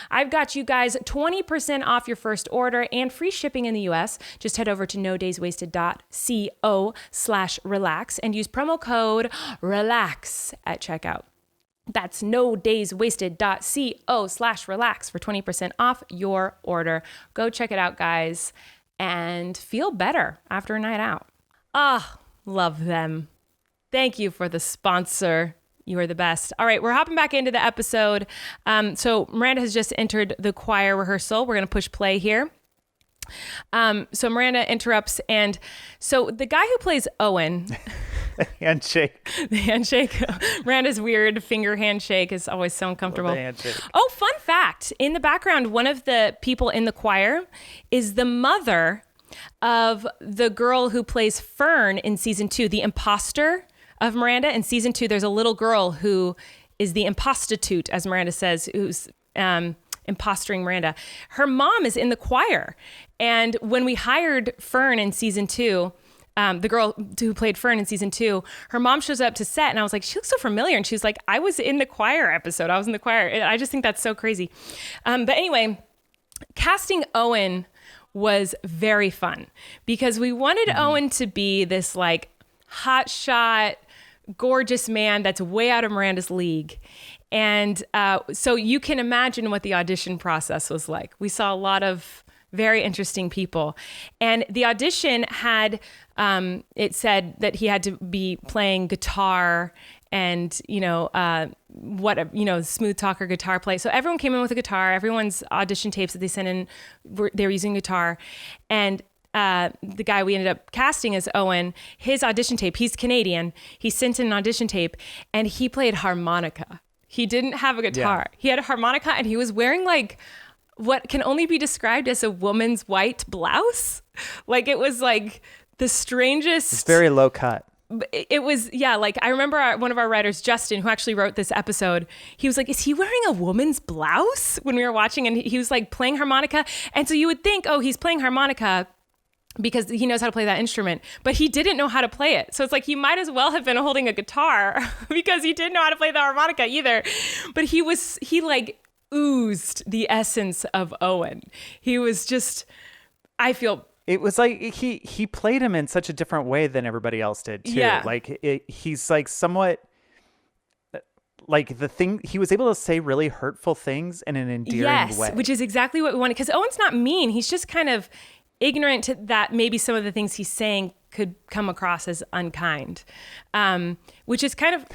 I've got you guys 20% off your first order and free shipping in the US. Just head over to nodayswasted.co/relax and use promo code RELAX at checkout. That's nodayswasted.co/relax for 20% off your order. Go check it out, guys, and feel better after a night out. Love them. Thank you for the sponsor. You are the best. All right, we're hopping back into the episode. So Miranda has just entered the choir rehearsal. We're going to push play here. So Miranda interrupts. And so the guy who plays Owen, Handshake. The handshake. Miranda's weird finger handshake is always so uncomfortable. The handshake. Oh, fun fact. In the background, one of the people in the choir is the mother of the girl who plays Fern in season 2, the imposter of Miranda. In season 2, there's a little girl who is the impostitute, as Miranda says, who's impostering Miranda. Her mom is in the choir. And when we hired Fern in season 2, the girl who played Fern in season 2, her mom shows up to set and I was like, she looks so familiar. And she's like, I was in the choir episode. I was in the choir. And I just think that's so crazy. But anyway, casting Owen was very fun because we wanted Owen to be this like hotshot, gorgeous man that's way out of Miranda's league. And so you can imagine what the audition process was like. We saw a lot of very interesting people. And the audition had, it said that he had to be playing guitar and, smooth talker guitar play. So everyone came in with a guitar. Everyone's audition tapes that they sent in, they were using guitar. And the guy we ended up casting as Owen, his audition tape, he's Canadian. He sent in an audition tape and he played harmonica. He didn't have a guitar. Yeah. He had a harmonica and he was wearing like what can only be described as a woman's white blouse. Like it was like the strangest. It's very low cut. It was, yeah, like I remember one of our writers, Justin, who actually wrote this episode, he was like, is he wearing a woman's blouse when we were watching? And he was like playing harmonica. And so you would think, oh, he's playing harmonica because he knows how to play that instrument, but he didn't know how to play it. So it's like, he might as well have been holding a guitar because he didn't know how to play the harmonica either. But he like oozed the essence of Owen. He was just, I feel... It was like he played him in such a different way than everybody else did too. Yeah. Like he's like somewhat like the thing he was able to say really hurtful things in an endearing way. Which is exactly what we wanted. Because Owen's not mean. He's just kind of ignorant to that maybe some of the things he's saying could come across as unkind, which is kind of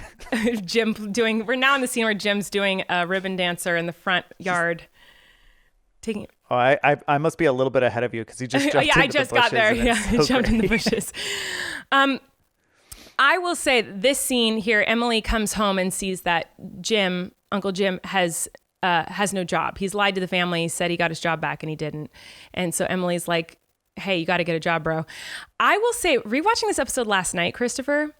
Jim doing. We're now in the scene where Jim's doing a ribbon dancer in the front yard, taking. Oh, I must be a little bit ahead of you because he just jumped. Yeah, I just got there. Yeah, he jumped in the bushes. I will say this scene here, Emily comes home and sees that Uncle Jim has no job. He's lied to the family. He said he got his job back and he didn't. And so Emily's like, hey, you got to get a job, bro. I will say, rewatching this episode last night, Christopher,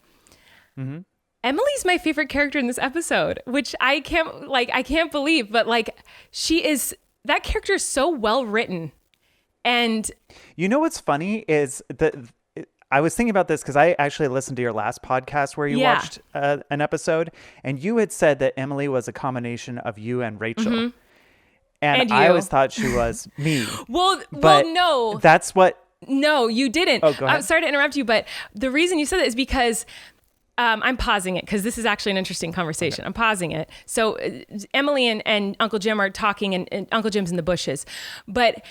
Emily's my favorite character in this episode, which I can't believe, but like that character is so well written. And you know what's funny is that I was thinking about this because I actually listened to your last podcast where you watched an episode, and you had said that Emily was a combination of you and Rachel. And I always thought she was me. well, no. That's what... No, you didn't. Oh, go ahead. I'm sorry to interrupt you, but the reason you said that is because... I'm pausing it because this is actually an interesting conversation. Okay. I'm pausing it. So Emily and Uncle Jim are talking and Uncle Jim's in the bushes. But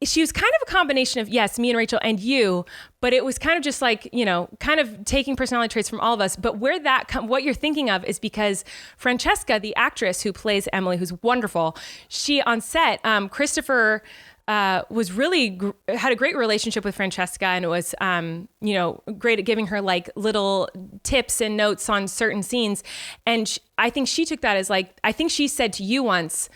she was kind of a combination of, yes, me and Rachel and you, but it was kind of just like, kind of taking personality traits from all of us. But what you're thinking of is because Francesca, the actress who plays Emily, who's wonderful, she on set, Christopher... was really had a great relationship with Francesca and was, great at giving her like little tips and notes on certain scenes. And I think she took that as like, I think she said to you once,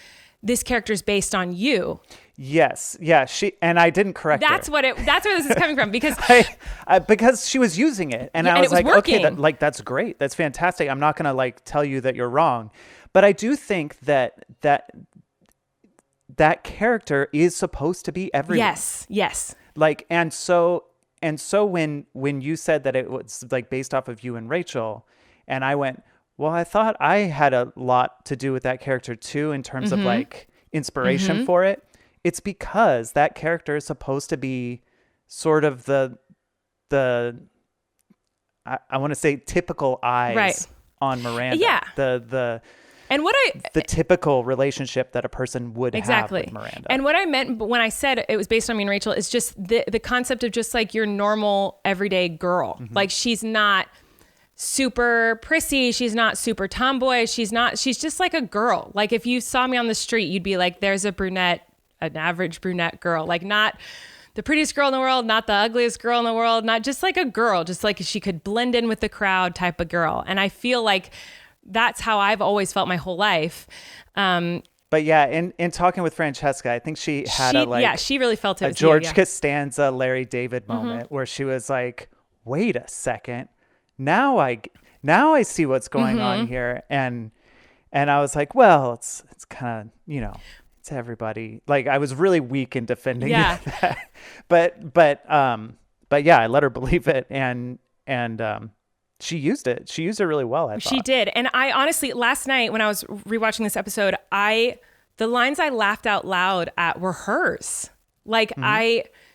this character's based on you. Yes. Yeah. And I didn't correct her. That's where this is coming from because because she was using it and I was like, working. Okay, that's great. That's fantastic. I'm not going to like tell you that you're wrong, but I do think that character is supposed to be everyone. Yes. Like, and so when you said that it was like based off of you and Rachel, and I went, well, I thought I had a lot to do with that character too, in terms of like inspiration for it. It's because that character is supposed to be sort of the I want to say typical eyes on Miranda. Yeah. And the typical relationship that a person would have with Miranda. And what I meant when I said it was based on me and Rachel is just the concept of just like your normal everyday girl. Like she's not super prissy. She's not super tomboy. She's just like a girl. Like if you saw me on the street, you'd be like, there's an average brunette girl. Like not the prettiest girl in the world, not the ugliest girl in the world, not just like a girl, just like she could blend in with the crowd type of girl. And I feel like that's how I've always felt my whole life. But yeah, in talking with Francesca, I think she had she really felt it. A George Costanza, Larry David moment where she was like, wait a second. Now I see what's going on here. And I was like, well, it's kind of, it's everybody. Like I was really weak in defending that. But yeah, I let her believe it. And she used it. She used it really well, I thought. She did. And I honestly, last night when I was rewatching this episode, the lines I laughed out loud at were hers. Like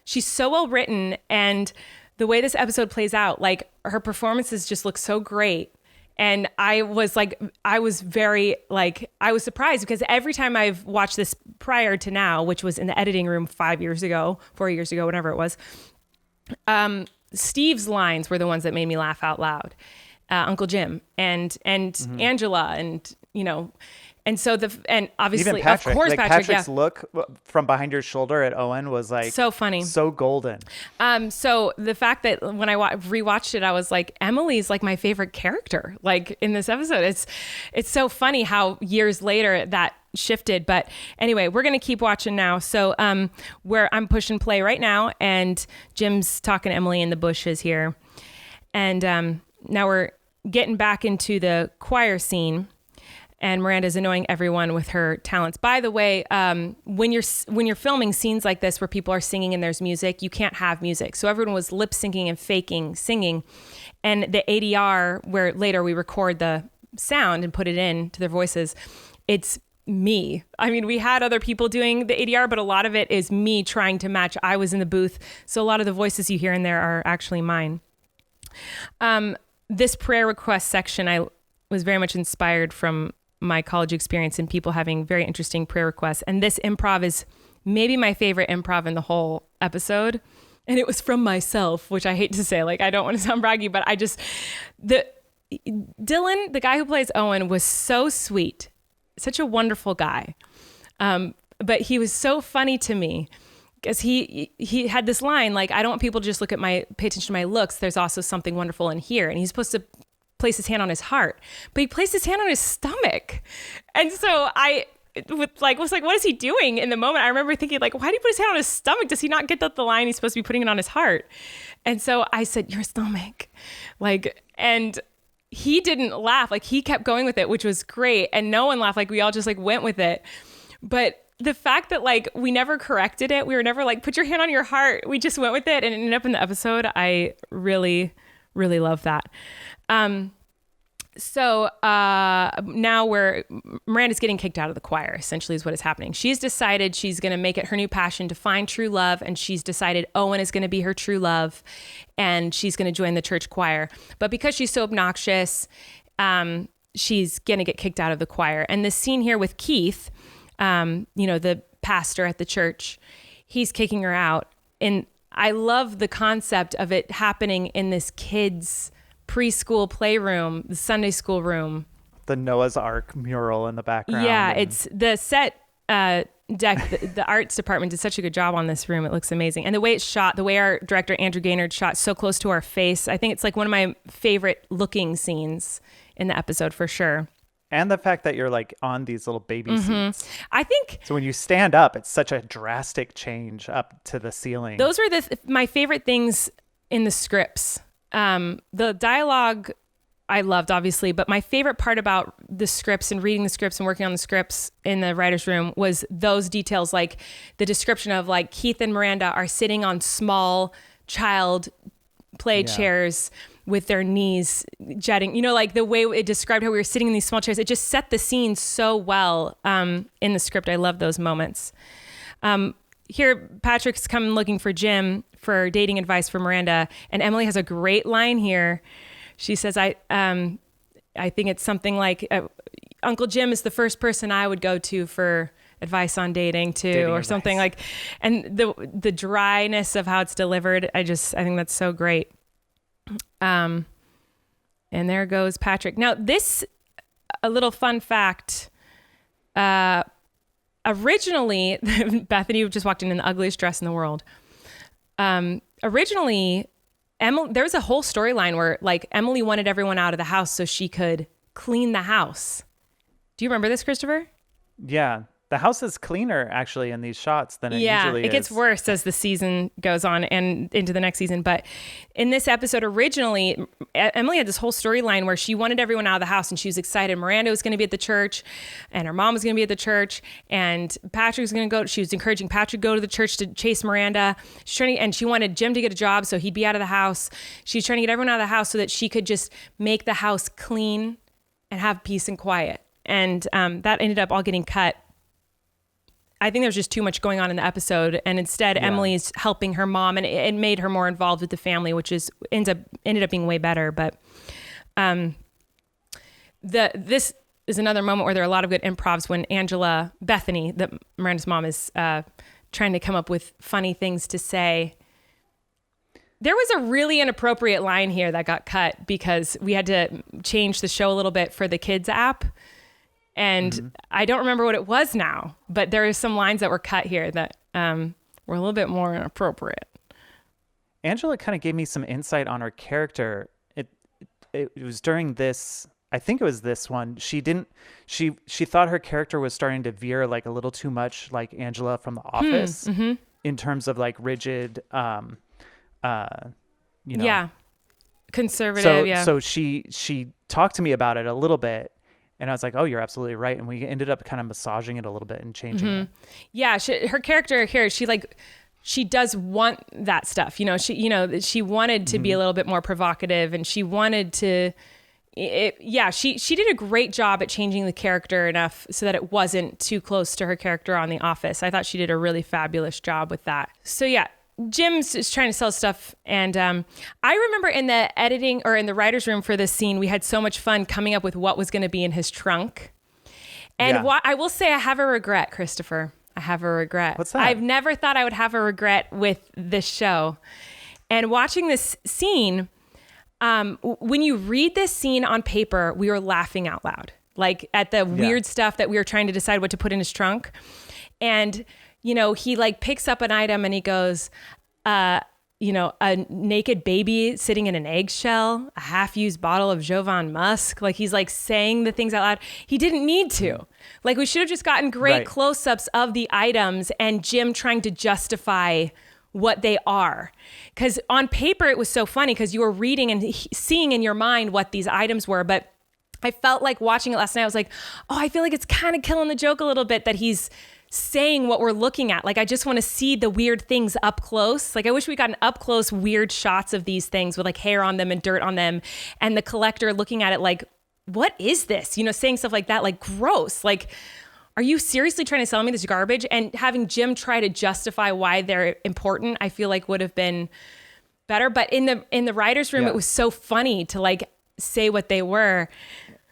she's so well written, and the way this episode plays out, like her performances just look so great. And I was very surprised because every time I've watched this prior to now, which was in the editing room 4 years ago, whatever it was, Steve's lines were the ones that made me laugh out loud. Uncle Jim and Angela and, and so obviously, even Patrick, of course, like Patrick's look from behind your shoulder at Owen was like so funny, so golden. So the fact that when I rewatched it, I was like, Emily's like my favorite character, like in this episode. It's so funny how years later that shifted. But anyway, we're going to keep watching now. So where I'm pushing play right now, and Jim's talking to Emily in the bushes here. And now we're getting back into the choir scene. And Miranda's annoying everyone with her talents. By the way, when you're filming scenes like this where people are singing and there's music, you can't have music. So everyone was lip syncing and faking singing. And the ADR, where later we record the sound and put it in to their voices, it's me. I mean, we had other people doing the ADR, but a lot of it is me trying to match. I was in the booth. So a lot of the voices you hear in there are actually mine. This prayer request section, I was very much inspired from my college experience and people having very interesting prayer requests. And this improv is maybe my favorite improv in the whole episode. And it was from myself, which I hate to say, like, I don't want to sound braggy, but Dylan, the guy who plays Owen, was so sweet, such a wonderful guy. But he was so funny to me because he had this line, like, I don't want people to just pay attention to my looks. There's also something wonderful in here. And he's supposed to place his hand on his heart, but he placed his hand on his stomach. And so I was like, what is he doing in the moment? I remember thinking, like, why did he put his hand on his stomach? Does he not get that the line he's supposed to be putting it on his heart? And so I said, your stomach. And he didn't laugh. Like, he kept going with it, which was great. And no one laughed. Like, we all just went with it. But the fact that we never corrected it, we were never like, put your hand on your heart. We just went with it and it ended up in the episode. I really, really love that. So now Miranda's getting kicked out of the choir, essentially is what is happening. She's decided she's going to make it her new passion to find true love. And she's decided Owen is going to be her true love. And she's going to join the church choir. But because she's so obnoxious, she's going to get kicked out of the choir. And this scene here with Keith, the pastor at the church, he's kicking her out. And I love the concept of it happening in this kid's preschool playroom, the Sunday school room. The Noah's Ark mural in the background. Yeah, it's the set deck. The arts department did such a good job on this room. It looks amazing. And the way it's shot, the way our director, Andrew Gaynard, shot so close to our face, I think it's one of my favorite looking scenes in the episode for sure. And the fact that you're on these little baby seats. I think so when you stand up, it's such a drastic change up to the ceiling. Those were my favorite things in the scripts. The dialogue I loved, obviously, but my favorite part about the scripts and reading the scripts and working on the scripts in the writer's room was those details, like the description of Keith and Miranda are sitting on small child play chairs with their knees jutting, the way it described how we were sitting in these small chairs. It just set the scene so well in the script. I love those moments. Here, Patrick's coming looking for Jim for dating advice for Miranda. And Emily has a great line here. She says, I think it's something like, Uncle Jim is the first person I would go to for advice on dating too, or something like, and the dryness of how it's delivered. I think that's so great. And there goes Patrick. Now a little fun fact, originally, Bethany just walked in the ugliest dress in the world. Originally, there was a whole storyline where like Emily wanted everyone out of the house so she could clean the house. Do you remember this, Christopher? Yeah. The house is cleaner actually in these shots than it usually is. It gets worse as the season goes on and into the next season. But in this episode, originally, Emily had this whole storyline where she wanted everyone out of the house and she was excited. Miranda was going to be at the church and her mom was going to be at the church and Patrick was going to go. She was encouraging Patrick to go to the church to chase Miranda. And she wanted Jim to get a job so he'd be out of the house. She's trying to get everyone out of the house so that she could just make the house clean and have peace and quiet. And that ended up all getting cut. I think there's just too much going on in the episode, and instead Emily's helping her mom, and it made her more involved with the family, which ended up being way better. But this is another moment where there are a lot of good improvs when Bethany, Miranda's mom, is trying to come up with funny things to say. There was a really inappropriate line here that got cut because we had to change the show a little bit for the kids app. And I don't remember what it was now, but there are some lines that were cut here that were a little bit more inappropriate. Angela kind of gave me some insight on her character. It was during this, I think it was this one. She thought her character was starting to veer like a little too much like Angela from The Office in terms of like rigid, conservative. So she talked to me about it a little bit. And I was like, oh, you're absolutely right. And we ended up kind of massaging it a little bit and changing it. Yeah. Her character here, she does want that stuff. She wanted to be a little bit more provocative and she wanted to, she did a great job at changing the character enough so that it wasn't too close to her character on The Office. I thought she did a really fabulous job with that. So yeah. Jim's is trying to sell stuff. And I remember in the editing or in the writer's room for this scene, we had so much fun coming up with what was going to be in his trunk. And I will say I have a regret, Christopher. I have a regret. What's that? I've never thought I would have a regret with this show. And watching this scene, when you read this scene on paper, we were laughing out loud, like at the weird stuff that we were trying to decide what to put in his trunk. And he like picks up an item and he goes, a naked baby sitting in an eggshell, a half-used bottle of Jovan Musk. Like he's like saying the things out loud. He didn't need to. Like we should have just gotten great close-ups of the items and Jim trying to justify what they are. Because on paper, it was so funny because you were reading and seeing in your mind what these items were. But I felt like watching it last night, I was like, oh, I feel like it's kind of killing the joke a little bit that he's saying what we're looking at. Like, I just want to see the weird things up close. Like, I wish we got an up close weird shots of these things with like hair on them and dirt on them. And the collector looking at it like, what is this? Saying stuff like that, like gross. Like, are you seriously trying to sell me this garbage? And having Jim try to justify why they're important, I feel like would have been better. But in the writer's room, it was so funny to like say what they were.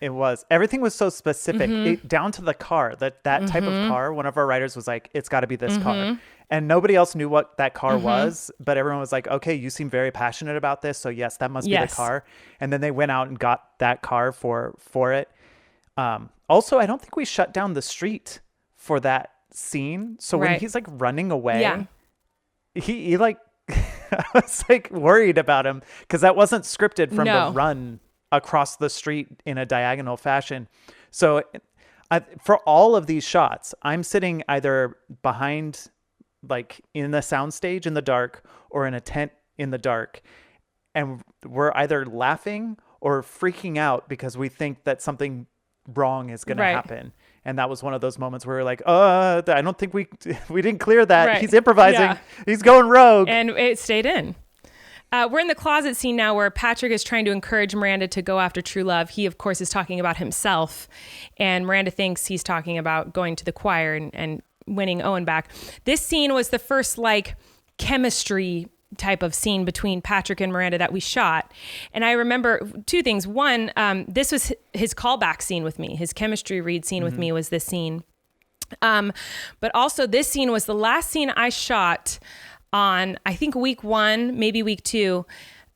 It was. Everything was so specific, down to the car. That type of car, one of our writers was like, it's got to be this car. And nobody else knew what that car was, but everyone was like, okay, you seem very passionate about this, so yes, that must be the car. And then they went out and got that car for it. Also, I don't think we shut down the street for that scene. So when he's like running away, he like, I was like worried about him because that wasn't scripted from the run across the street in a diagonal fashion. So for all of these shots, I'm sitting either behind, like in the soundstage in the dark or in a tent in the dark. And we're either laughing or freaking out because we think that something wrong is going to happen. And that was one of those moments where we're like, I don't think we didn't clear that. He's improvising. He's going rogue. And it stayed in. We're in the closet scene now where Patrick is trying to encourage Miranda to go after true love. He, of course, is talking about himself. And Miranda thinks he's talking about going to the choir and winning Owen back. This scene was the first like chemistry type of scene between Patrick and Miranda that we shot. And I remember two things. One, this was his callback scene with me. His chemistry read scene with me was this scene. But also this scene was the last scene I shot on, I think, week 1, maybe week 2.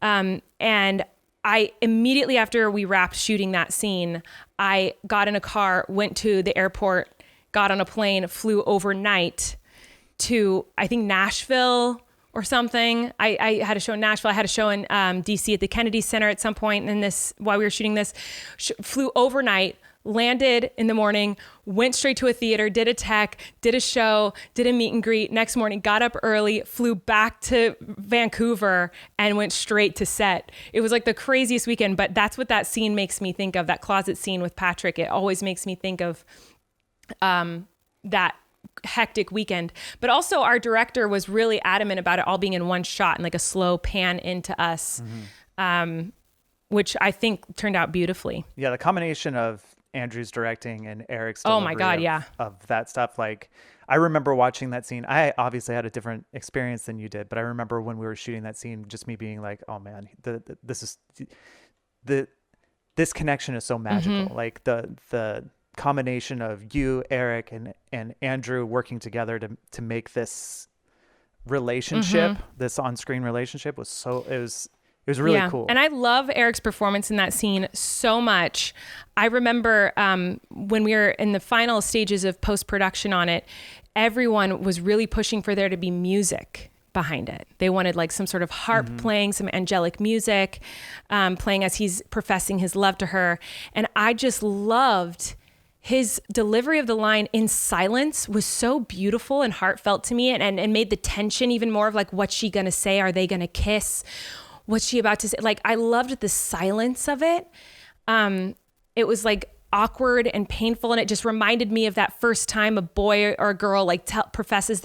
And I immediately after we wrapped shooting that scene, I got in a car, went to the airport, got on a plane, flew overnight to, I think, Nashville or something. I had a show in Nashville. I had a show in DC at the Kennedy Center at some point. And this, while we were shooting this, flew overnight, landed in the morning, went straight to a theater, did a tech, did a show, did a meet and greet. Next morning, got up early, flew back to Vancouver, and went straight to set. It was like the craziest weekend, but that's what that scene makes me think of, that closet scene with Patrick. It always makes me think of that hectic weekend. But also our director was really adamant about it all being in one shot and like a slow pan into us, which I think turned out beautifully. Yeah, the combination of Andrew's directing and Eric's oh my God, of that stuff. Like, I remember watching that scene. I obviously had a different experience than you did, but I remember when we were shooting that scene, just me being like, oh man, this connection is so magical. Like the combination of you, Erik, and Andrew working together to make this relationship, this on-screen relationship it was really cool. And I love Erik's performance in that scene so much. I remember when we were in the final stages of post-production on it, everyone was really pushing for there to be music behind it. They wanted like some sort of harp playing, some angelic music playing as he's professing his love to her. And I just loved his delivery of the line in silence was so beautiful and heartfelt to me, and made the tension even more of like, what's she gonna say? Are they gonna kiss? What's she about to say? Like, I loved the silence of it. It was like awkward and painful, and it just reminded me of that first time a boy or a girl like professes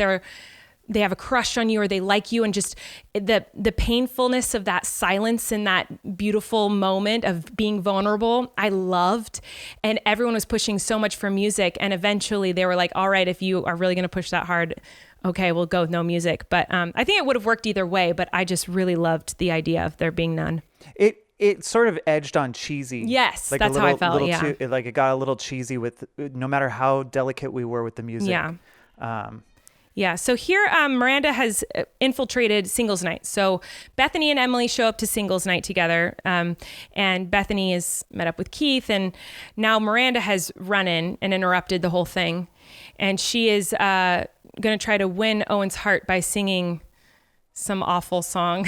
they have a crush on you or they like you, and just the painfulness of that silence and that beautiful moment of being vulnerable, I loved. And everyone was pushing so much for music, and eventually they were like, all right, if you are really going to push that hard, okay, we'll go with no music. But I think it would have worked either way, but I just really loved the idea of there being none. It sort of edged on cheesy. Yes, like that's how I felt, yeah. It got a little cheesy with, no matter how delicate we were with the music. Yeah. Yeah. So here, Miranda has infiltrated singles night. So Bethany and Emily show up to singles night together. And Bethany is met up with Keith. And now Miranda has run in and interrupted the whole thing. And she is going to try to win Owen's heart by singing some awful song.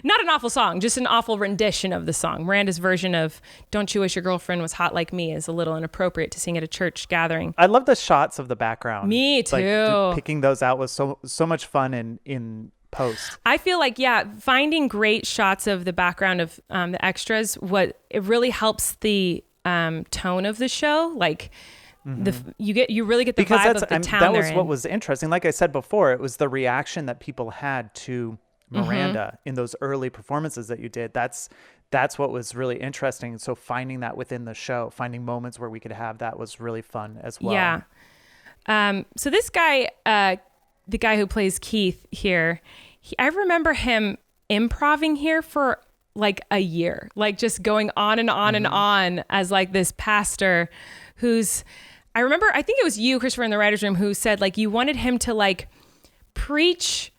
Not an awful song, just an awful rendition of the song. Miranda's version of Don't You Wish Your Girlfriend Was Hot Like Me is a little inappropriate to sing at a church gathering. I love the shots of the background. Me too. Like, picking those out was so much fun in post. I feel like, finding great shots of the background of the extras, it really helps the tone of the show. Like, you really get the vibe of the town. That was what was interesting. Like I said before, it was the reaction that people had to Miranda in those early performances that you did. That's what was really interesting. So finding that within the show, finding moments where we could have that was really fun as well. Yeah. So this guy, the guy who plays Keith here, I remember him improvising here for like a year, like just going on and on and on as like this pastor I remember, I think it was you, Christopher, in the writer's room, who said like you wanted him to like preach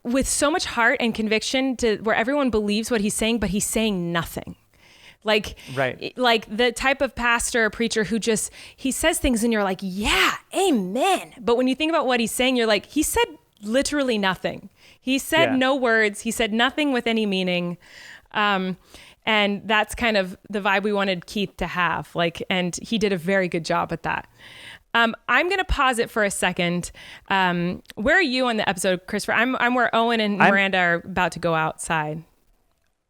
with so much heart and conviction to where everyone believes what he's saying, but he's saying nothing. Like the type of pastor or preacher who just, he says things and you're like, yeah, amen. But when you think about what he's saying, you're like, he said literally nothing. He said no words. He said nothing with any meaning. And that's kind of the vibe we wanted Keith to have. Like, and he did a very good job at that. I'm going to pause it for a second. Where are you on the episode, Christopher? I'm where Owen and Miranda are about to go outside.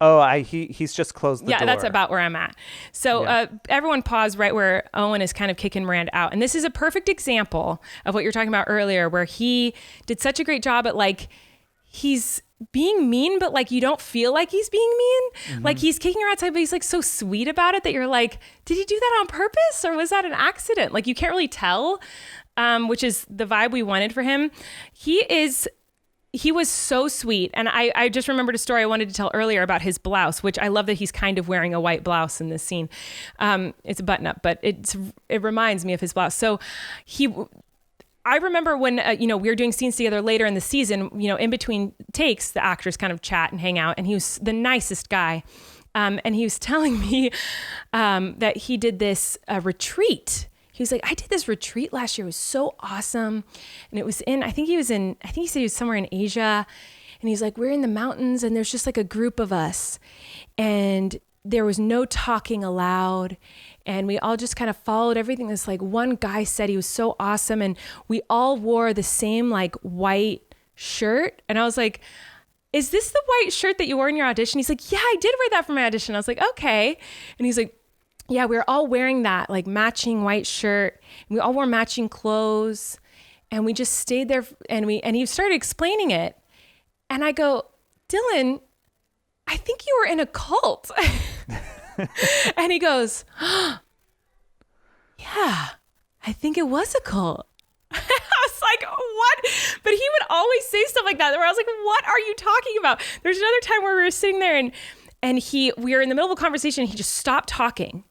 Oh, he's just closed the door. Yeah, that's about where I'm at. So everyone pause right where Owen is kind of kicking Miranda out. And this is a perfect example of what you were talking about earlier, where he did such a great job at like, he's being mean, but like you don't feel like he's being mean. Like he's kicking her outside, but he's like so sweet about it that you're like, did he do that on purpose or was that an accident? Like you can't really tell, which is the vibe we wanted for him. He was so sweet. And I just remembered a story I wanted to tell earlier about his blouse, which I love that he's kind of wearing a white blouse in this scene. It's a button up, but it reminds me of his blouse. So I remember when, we were doing scenes together later in the season, in between takes, the actors kind of chat and hang out, and he was the nicest guy. And he was telling me that he did this retreat. he was like, I did this retreat last year. It was so awesome. And it was I think he said he was somewhere in Asia. And he's like, we're in the mountains and there's just like a group of us. And there was no talking allowed. And we all just kind of followed everything. This like one guy said he was so awesome. And we all wore the same like white shirt. And I was like, is this the white shirt that you wore in your audition? He's like, yeah, I did wear that for my audition. I was like, okay. And he's like, yeah, we were all wearing that like matching white shirt. We all wore matching clothes. And we just stayed there. And he started explaining it. And I go, Dylan, I think you were in a cult. And he goes, oh, yeah, I think it was a cult. I was like, what? But he would always say stuff like that where I was like, what are you talking about? There's another time where we were sitting there and we were in the middle of a conversation and he just stopped talking.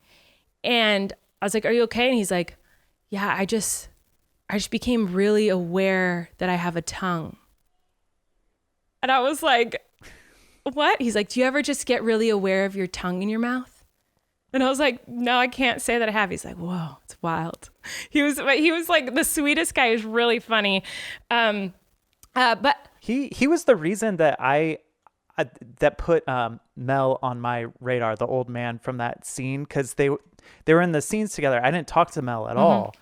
And I was like, are you okay? And he's like, yeah, I just became really aware that I have a tongue. And I was like, what? He's like, do you ever just get really aware of your tongue in your mouth? And I was like, no, I can't say that I have. He's like, whoa, it's wild. He was like the sweetest guy. He was really funny. But he was the reason that that put Mel on my radar, the old man from that scene, because they were in the scenes together. I didn't talk to Mel at all.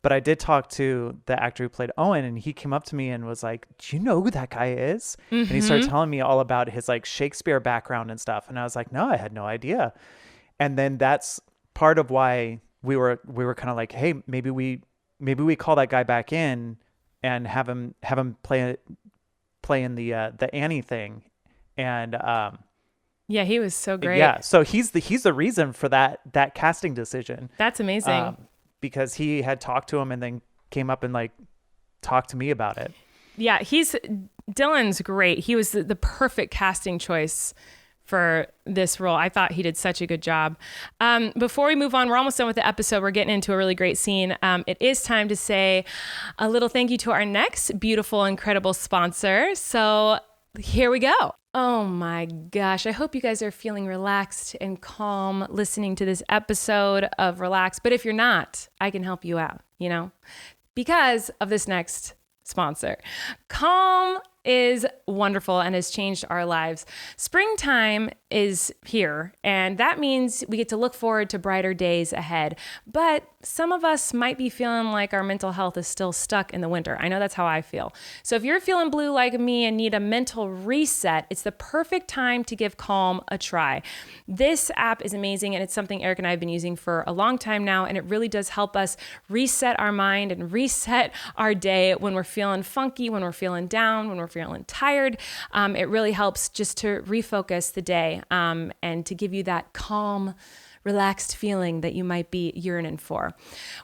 But I did talk to the actor who played Owen, and he came up to me and was like, do you know who that guy is? And he started telling me all about his like Shakespeare background and stuff. And I was like, no, I had no idea. And then that's part of why we were kind of like, hey, maybe we call that guy back in and have him play in the Annie thing. And yeah, he was so great. Yeah, so he's the reason for that casting decision. That's amazing. Because he had talked to him and then came up and like talked to me about it. Yeah, Dylan's great. He was the perfect casting choice for this role. I thought he did such a good job. Before we move on, we're almost done with the episode. We're getting into a really great scene. It is time to say a little thank you to our next beautiful, incredible sponsor. So here we go. Oh my gosh. I hope you guys are feeling relaxed and calm listening to this episode of Relax. But if you're not, I can help you out, because of this next sponsor. Calm is wonderful and has changed our lives. Springtime is here, and that means we get to look forward to brighter days ahead. But some of us might be feeling like our mental health is still stuck in the winter. I know that's how I feel. So if you're feeling blue like me and need a mental reset, it's the perfect time to give Calm a try. This app is amazing, and it's something Erik and I have been using for a long time now, and it really does help us reset our mind and reset our day when we're feeling funky, when we're feeling down, when we're feeling tired. It really helps just to refocus the day and to give you that calm, relaxed feeling that you might be yearning for.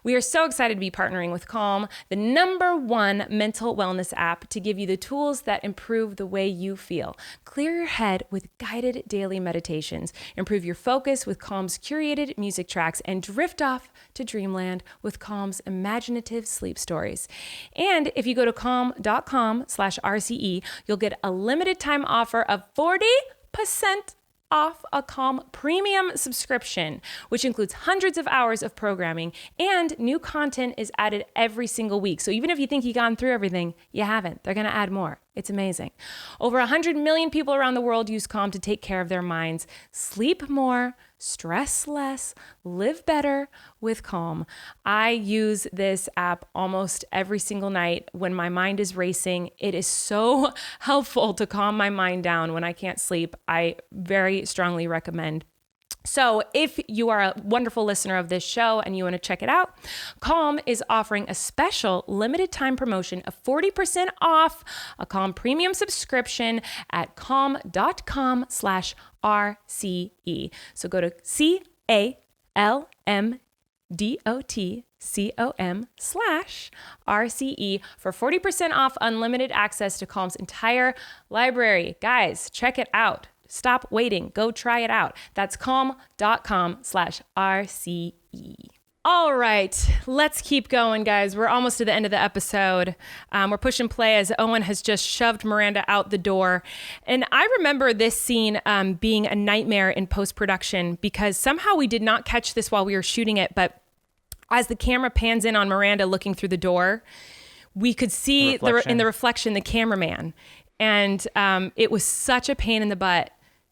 We are so excited to be partnering with Calm, the #1 mental wellness app, to give you the tools that improve the way you feel. Clear your head with guided daily meditations, improve your focus with Calm's curated music tracks, and drift off to dreamland with Calm's imaginative sleep stories. And if you go to calm.com/RCE, you'll get a limited time offer of 40% off a Calm premium subscription, which includes hundreds of hours of programming, and new content is added every single week. So even if you think you've gone through everything, you haven't. They're going to add more. It's amazing. Over 100 million people around the world use Calm to take care of their minds. Sleep more, stress less, live better with Calm. I use this app almost every single night when my mind is racing. It is so helpful to calm my mind down when I can't sleep. I very strongly recommend. So if you are a wonderful listener of this show and you want to check it out, Calm is offering a special limited time promotion of 40% off a Calm premium subscription at calm.com/RCE. So go to calmdotcom/RCE for 40% off unlimited access to Calm's entire library. Guys, check it out. Stop waiting. Go try it out. That's calm.com/RCE. All right, let's keep going, guys. We're almost to the end of the episode. We're pushing play as Owen has just shoved Miranda out the door. And I remember this scene being a nightmare in post-production because somehow we did not catch this while we were shooting it, but as the camera pans in on Miranda looking through the door, we could see in the reflection the cameraman. And it was such a pain in the butt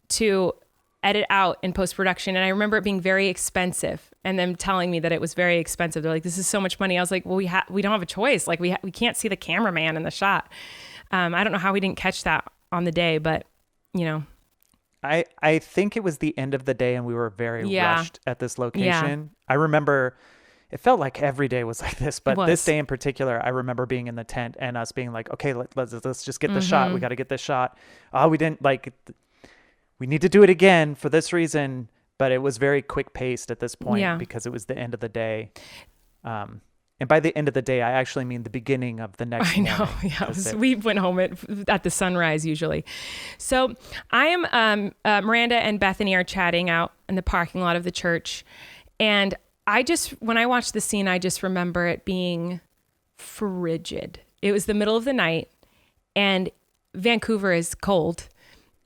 to edit out in post-production. And I remember it being very expensive and them telling me that it was very expensive. They're like, this is so much money. I was like, well, we don't have a choice. Like we can't see the cameraman in the shot. I don't know how we didn't catch that on the day, but you know. I think it was the end of the day and we were very rushed at this location. I remember it felt like every day was like this, but this day in particular, I remember being in the tent and us being like, okay, let's just get the shot. We got to get this shot. Oh, we didn't we need to do it again for this reason, but it was very quick paced at this point because it was the end of the day. And by the end of the day, I actually mean the beginning of the next morning. I know, we went home at the sunrise usually. So I am, Miranda and Bethany are chatting out in the parking lot of the church. And when I watched the scene, I just remember it being frigid. It was the middle of the night and Vancouver is cold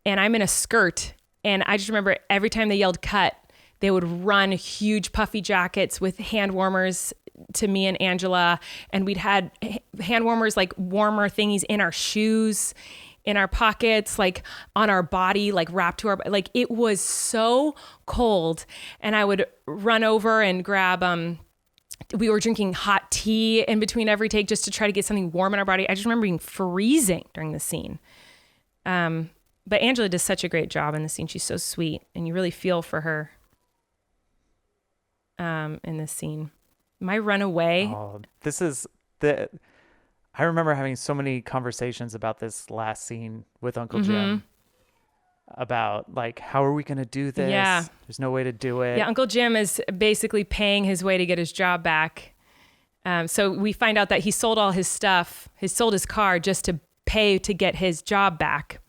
and I'm in a skirt. And I just remember every time they yelled cut, they would run huge puffy jackets with hand warmers to me and Angela. And we'd had hand warmers, like warmer thingies in our shoes, in our pockets, like on our body, like wrapped to our, like it was so cold. And I would run over and grab, we were drinking hot tea in between every take just to try to get something warm in our body. I just remember being freezing during the scene. But Angela does such a great job in the scene. She's so sweet and you really feel for her in this scene. My runaway. Oh, I remember having so many conversations about this last scene with Uncle Jim about like, how are we going to do this? Yeah. There's no way to do it. Yeah. Uncle Jim is basically paying his way to get his job back. So we find out that he sold all his stuff. He sold his car just to pay to get his job back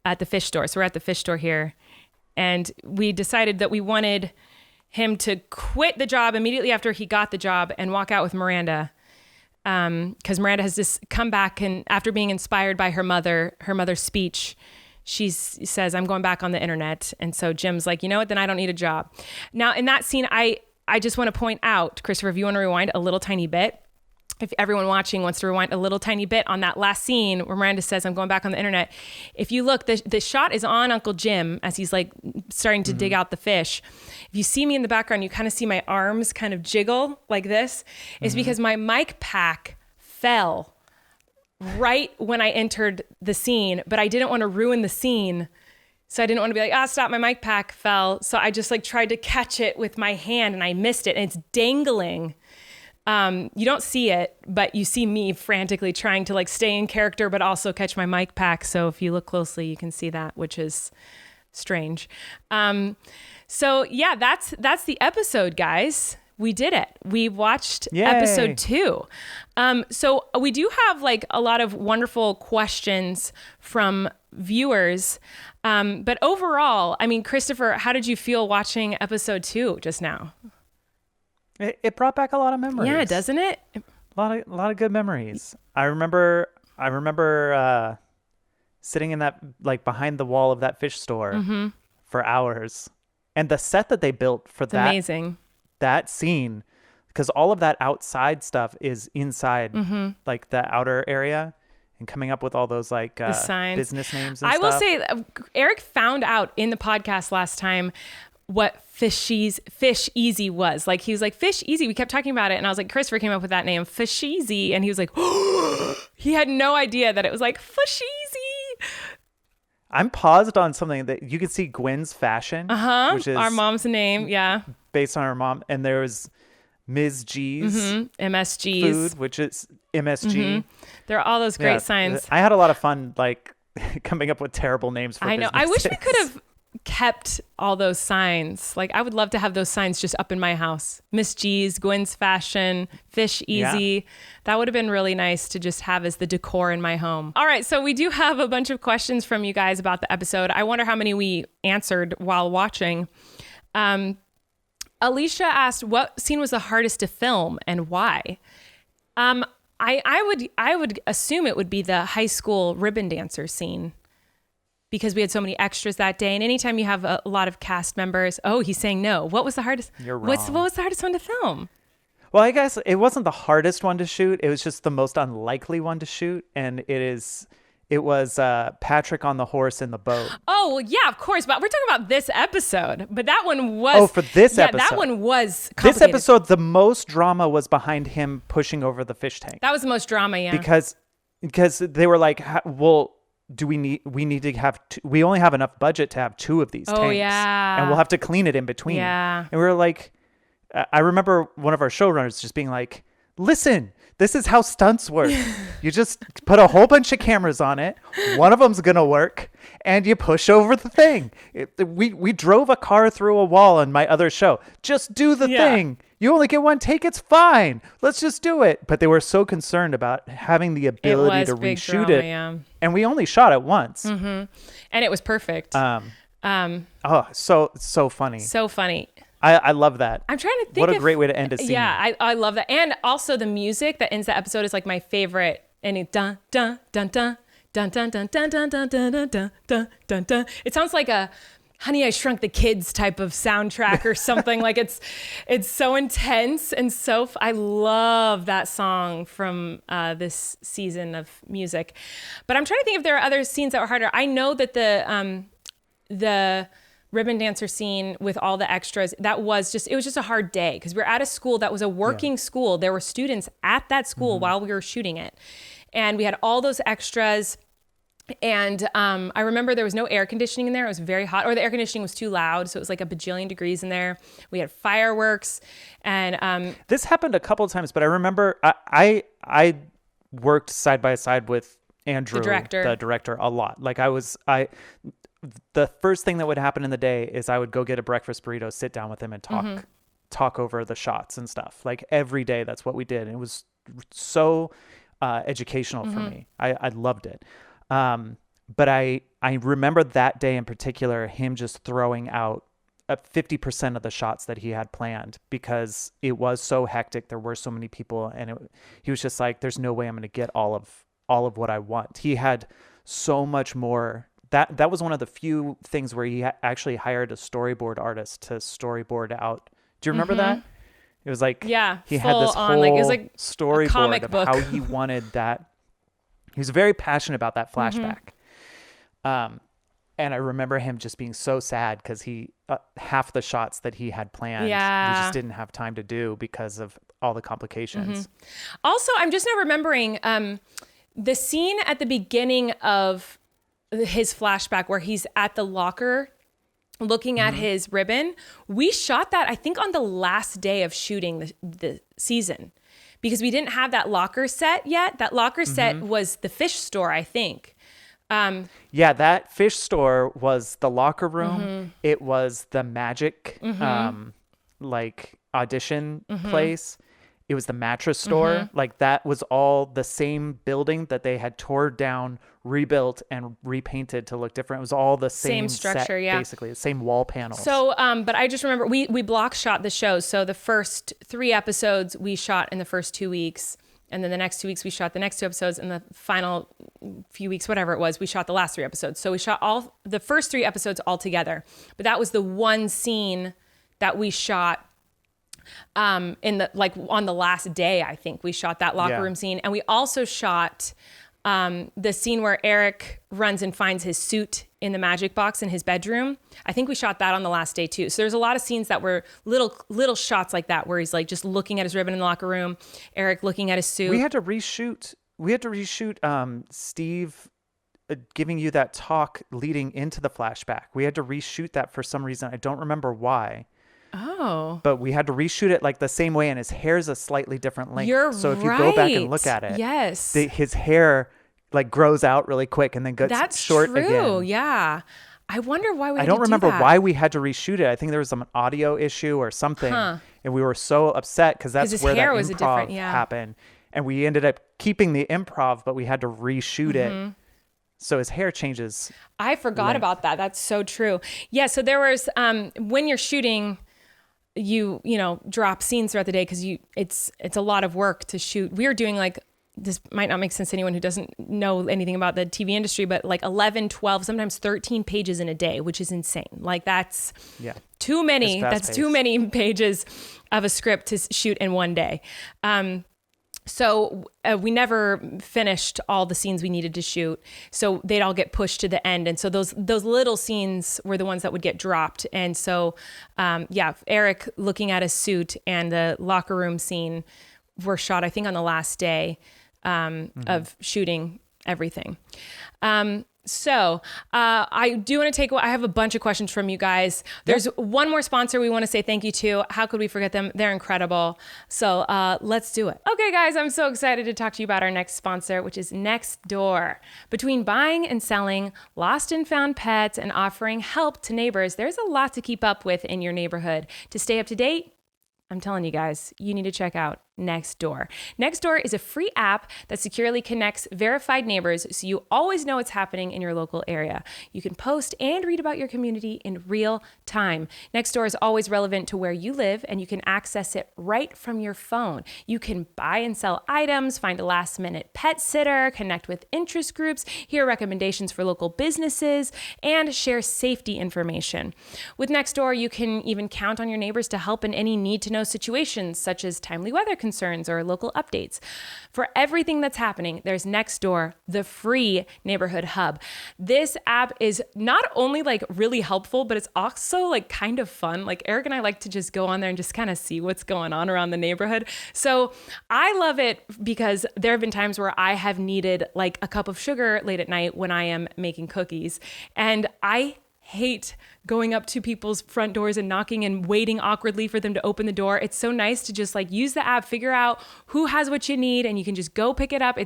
at the fish store. So we're at the fish store here and we decided that we wanted him to quit the job immediately after he got the job and walk out with Miranda. Because Miranda has just come back and after being inspired by her mother's speech, she says, I'm going back on the internet. And so Jim's like, you know what, then I don't need a job. Now in that scene, I just want to point out, Christopher, if you want to rewind a little tiny bit, if everyone watching wants to rewind a little tiny bit on that last scene where Miranda says, I'm going back on the internet. If you look, the shot is on Uncle Jim as he's like starting to dig out the fish. If you see me in the background, you kind of see my arms kind of jiggle like this. It's because my mic pack fell right when I entered the scene, but I didn't want to ruin the scene. So I didn't want to be like, stop, my mic pack fell. So I just like tried to catch it with my hand and I missed it and it's dangling. You don't see it, but you see me frantically trying to like stay in character, but also catch my mic pack. So if you look closely, you can see that, which is strange. So yeah, that's the episode, guys. We did it. We watched episode 2. So we do have like a lot of wonderful questions from viewers. But overall, I mean, Christopher, how did you feel watching episode 2 just now? It brought back a lot of memories. Yeah, doesn't it? A lot of good memories. I remember sitting in that like behind the wall of that fish store for hours, and the set that they built for amazing. That scene, because all of that outside stuff is inside like the outer area, and coming up with all those like business names. And I will say, Erik found out in the podcast last time what Fish Easy was. Like he was like, Fish Easy. We kept talking about it. And I was like, Christopher came up with that name, Fish Easy. And he was like, he had no idea that it was like Fish Easy. I'm paused on something that you can see Gwen's fashion, which is our mom's name. Yeah. Based on our mom. And there was Ms. G's MSG's food, which is MSG. There are all those great signs. I had a lot of fun, like coming up with terrible names for businesses. I wish we could have kept all those signs. Like I would love to have those signs just up in my house. Miss G's, Gwen's Fashion, Fish Easy. Yeah. That would have been really nice to just have as the decor in my home. All right, so we do have a bunch of questions from you guys about the episode. I wonder how many we answered while watching. Alicia asked, what scene was the hardest to film and why? I would assume it would be the high school ribbon dancer scene, because we had so many extras that day. And anytime you have a lot of cast members, he's saying no. What was the hardest? You're wrong. What was the hardest one to film? Well, I guess it wasn't the hardest one to shoot. It was just the most unlikely one to shoot. And it was Patrick on the horse in the boat. Oh, well, yeah, of course. But we're talking about this episode. But that one was... Oh, for this episode. Yeah, that one was complicated. This episode, the most drama was behind him pushing over the fish tank. That was the most drama, yeah. Because they were like, well, we need to have we only have enough budget to have 2 of these tanks. Oh, yeah. And we'll have to clean it in between. Yeah. And we were like, I remember one of our showrunners just being like, listen, this is how stunts work. You just put a whole bunch of cameras on it. One of them's going to work and you push over the thing. We drove a car through a wall on my other show. Just do the thing. You only get one take. It's fine. Let's just do it. But they were so concerned about having the ability to reshoot it. Yeah. And we only shot it once. Mm-hmm. And it was perfect. Oh, so funny. So funny. I love that. I'm trying to think. What a great way to end a scene. Yeah, I love that. And also the music that ends the episode is like my favorite. And it dun dun dun dun dun dun dun dun dun dun dun dun dun dun dun. It sounds like a Honey, I Shrunk the Kids type of soundtrack or something. Like it's so intense and so I love that song from this season of music. But I'm trying to think if there are other scenes that were harder. I know that the ribbon dancer scene with all the extras, it was just a hard day because we're at a school that was a working school. There were students at that school while we were shooting it. And we had all those extras. And I remember there was no air conditioning in there. It was very hot, or the air conditioning was too loud. So it was like a bajillion degrees in there. We had fireworks. And this happened a couple of times, but I remember I worked side by side with Andrew, the director, a lot. Like the first thing that would happen in the day is I would go get a breakfast burrito, sit down with him and talk over the shots and stuff. Like every day, that's what we did. And it was so educational for me. I loved it. But I remember that day in particular, him just throwing out 50% of the shots that he had planned because it was so hectic. There were so many people and he was just like, there's no way I'm going to get all of what I want. He had so much more. That was one of the few things where he actually hired a storyboard artist to storyboard out. Do you remember that? It was like, he had this whole it was like storyboard of how he wanted that. He was very passionate about that flashback. And I remember him just being so sad because half the shots that he had planned, we just didn't have time to do because of all the complications. Also, I'm just now remembering the scene at the beginning of his flashback where he's at the locker looking at his ribbon. We shot that, I think, on the last day of shooting the season because we didn't have that locker set yet. That locker set was the fish store, I think. That fish store was the locker room. It was the magic audition place. It was the mattress store. Like that was all the same building that they had tore down, rebuilt, and repainted to look different. It was all the same structure, set, basically the same wall panels. So, but I just remember we block shot the shows. So the first 3 episodes we shot in the first 2 weeks, and then the next 2 weeks we shot the next 2 episodes, and the final few weeks, whatever it was, we shot the last 3 episodes. So we shot all the first 3 episodes all together. But that was the one scene that we shot on the last day. I think we shot that locker room scene, and we also shot the scene where Erik runs and finds his suit in the magic box in his bedroom. I think we shot that on the last day too. So there's a lot of scenes that were little shots like that where he's like just looking at his ribbon in the locker room, Erik looking at his suit. We had to reshoot Steve giving you that talk leading into the flashback. We had to reshoot that for some reason. I don't remember why. Oh. But we had to reshoot it like the same way, and his hair's a slightly different length. So if you go back and look at it, yes, his hair like grows out really quick and then gets short again. That's true. Yeah. I wonder why we had I don't to remember do that. why we had to reshoot it. I think there was some audio issue or something, and we were so upset because that's where that improv happened. And we ended up keeping the improv, but we had to reshoot it. So his hair changes. I forgot about that. That's so true. Yeah. So there was when you're shooting, you drop scenes throughout the day because it's a lot of work to shoot. We were doing like this might not make sense to anyone who doesn't know anything about the TV industry, but like 11, 12, sometimes 13 pages in a day, which is insane. Like that's too many. That's too many pages of a script to shoot in one day. So we never finished all the scenes we needed to shoot. So they'd all get pushed to the end. And so those little scenes were the ones that would get dropped. And so, Erik looking at his suit and the locker room scene were shot, I think, on the last day of shooting everything. I do want to I have a bunch of questions from you guys. There's one more sponsor we want to say thank you to. How could we forget them? They're incredible. So let's do it. Okay, guys, I'm so excited to talk to you about our next sponsor, which is Nextdoor. Between buying and selling lost and found pets and offering help to neighbors, there's a lot to keep up with in your neighborhood. To stay up to date, I'm telling you guys, you need to check out Nextdoor. Nextdoor is a free app that securely connects verified neighbors so you always know what's happening in your local area. You can post and read about your community in real time. Nextdoor is always relevant to where you live, and you can access it right from your phone. You can buy and sell items, find a last-minute pet sitter, connect with interest groups, hear recommendations for local businesses, and share safety information. With Nextdoor, you can even count on your neighbors to help in any need-to-know situations, such as timely weather concerns or local updates. For everything that's happening, there's Nextdoor, the free neighborhood hub. This app is not only like really helpful, but it's also like kind of fun. Like Erik and I like to just go on there and just kind of see what's going on around the neighborhood. So I love it because there have been times where I have needed like a cup of sugar late at night when I am making cookies. And I hate going up to people's front doors and knocking and waiting awkwardly for them to open the door. It's so nice to just like use the app, figure out who has what you need, and you can just go pick it up.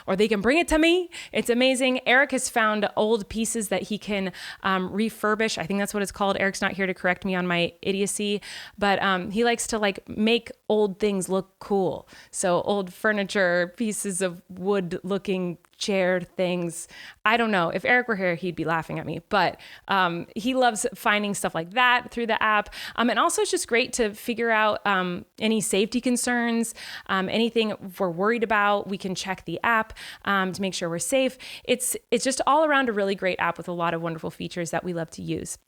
Or they can bring it to me. It's amazing. Erik has found old pieces that he can refurbish. I think that's what it's called. Erik's not here to correct me on my idiocy, but he likes to like make old things look cool. So old furniture, pieces of wood looking chair things. I don't know. If Erik were here, he'd be laughing at me, but he loves finding stuff like that through the app. And also it's just great to figure out any safety concerns, anything we're worried about, we can check the app to make sure we're safe. It's just all around a really great app with a lot of wonderful features that we love to use.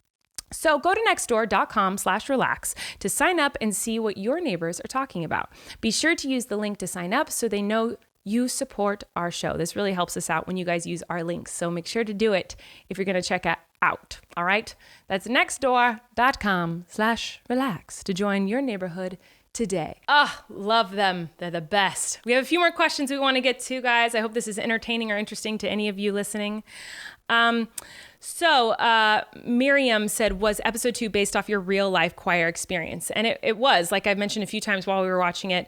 So go to nextdoor.com/relax to sign up and see what your neighbors are talking about. Be sure to use the link to sign up so they know you support our show. This really helps us out when you guys use our links. So make sure to do it if you're going to check it out. All right. That's nextdoor.com/relax to join your neighborhood today. Love them. They're the best. We have a few more questions we want to get to, guys. I hope this is entertaining or interesting to any of you listening. So Miriam said, was episode 2 based off your real life choir experience? And it was, like I've mentioned a few times while we were watching it.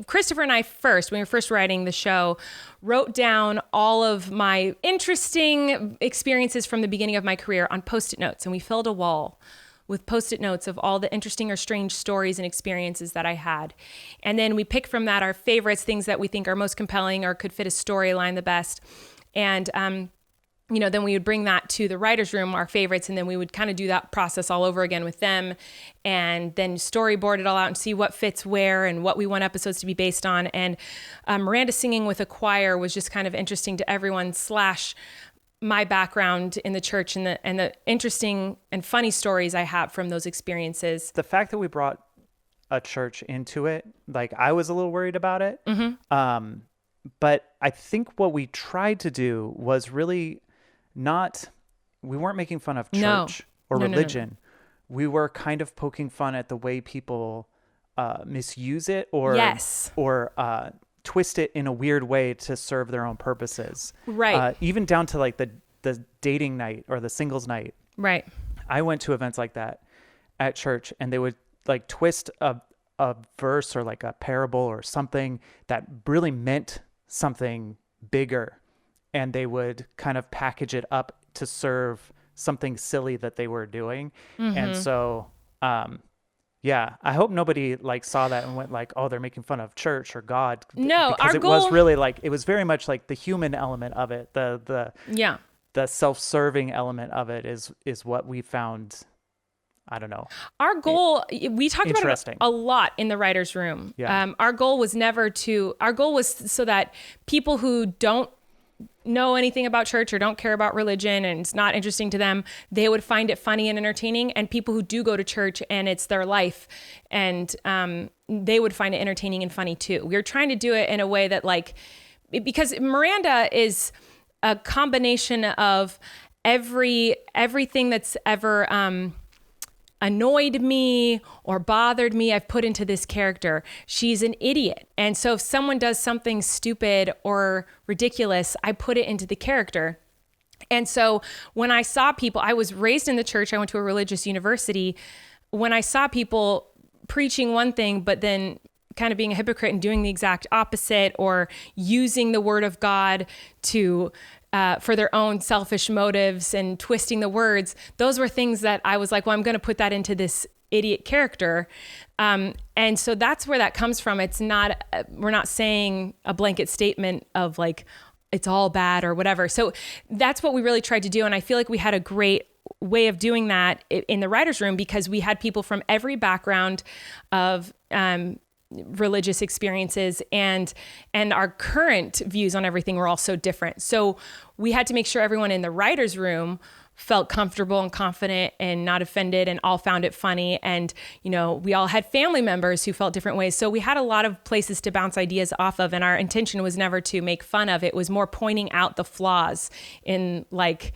Christopher and I first, when we were first writing the show, wrote down all of my interesting experiences from the beginning of my career on Post-it notes. And we filled a wall with Post-it notes of all the interesting or strange stories and experiences that I had. And then we picked from that our favorites, things that we think are most compelling or could fit a storyline the best. And, then we would bring that to the writer's room, our favorites, and then we would kind of do that process all over again with them, and then storyboard it all out and see what fits where and what we want episodes to be based on. And Miranda singing with a choir was just kind of interesting to everyone, / my background in the church and the interesting and funny stories I have from those experiences. The fact that we brought a church into it, like I was a little worried about it. Mm-hmm. But I think what we tried to do was really we weren't making fun of church or religion. No. We were kind of poking fun at the way people misuse it or twist it in a weird way to serve their own purposes. Right. Even down to like the dating night or the singles night. Right. I went to events like that at church, and they would like twist a verse or like a parable or something that really meant something bigger, and they would kind of package it up to serve something silly that they were doing. Mm-hmm. And so, I hope nobody like saw that and went like, oh, they're making fun of church or God. No, because our goal was really like, it was very much like the human element of it. The self-serving element of it is what we found I don't know. Our goal, we talked about it Interesting. a lot in the writer's room. Yeah. Our goal was so that people who don't know anything about church or don't care about religion and it's not interesting to them, they would find it funny and entertaining. And people who do go to church and it's their life, and they would find it entertaining and funny too. We were trying to do it in a way that, like, because Miranda is a combination of everything that's ever annoyed me or bothered me, I've put into this character. She's an idiot. And so if someone does something stupid or ridiculous, I put it into the character. And so when I saw people, I was raised in the church, I went to a religious university. When I saw people preaching one thing, but then kind of being a hypocrite and doing the exact opposite, or using the word of God to for their own selfish motives and twisting the words, those were things that I was like, well, I'm going to put that into this idiot character. And so that's where that comes from. It's not, we're not saying a blanket statement of like, it's all bad or whatever. So that's what we really tried to do. And I feel like we had a great way of doing that in the writer's room, because we had people from every background of religious experiences, and our current views on everything were all so different. So we had to make sure everyone in the writer's room felt comfortable and confident and not offended, and all found it funny. And, you know, we all had family members who felt different ways. So we had a lot of places to bounce ideas off of. And our intention was never to make fun of it. It was more pointing out the flaws in, like,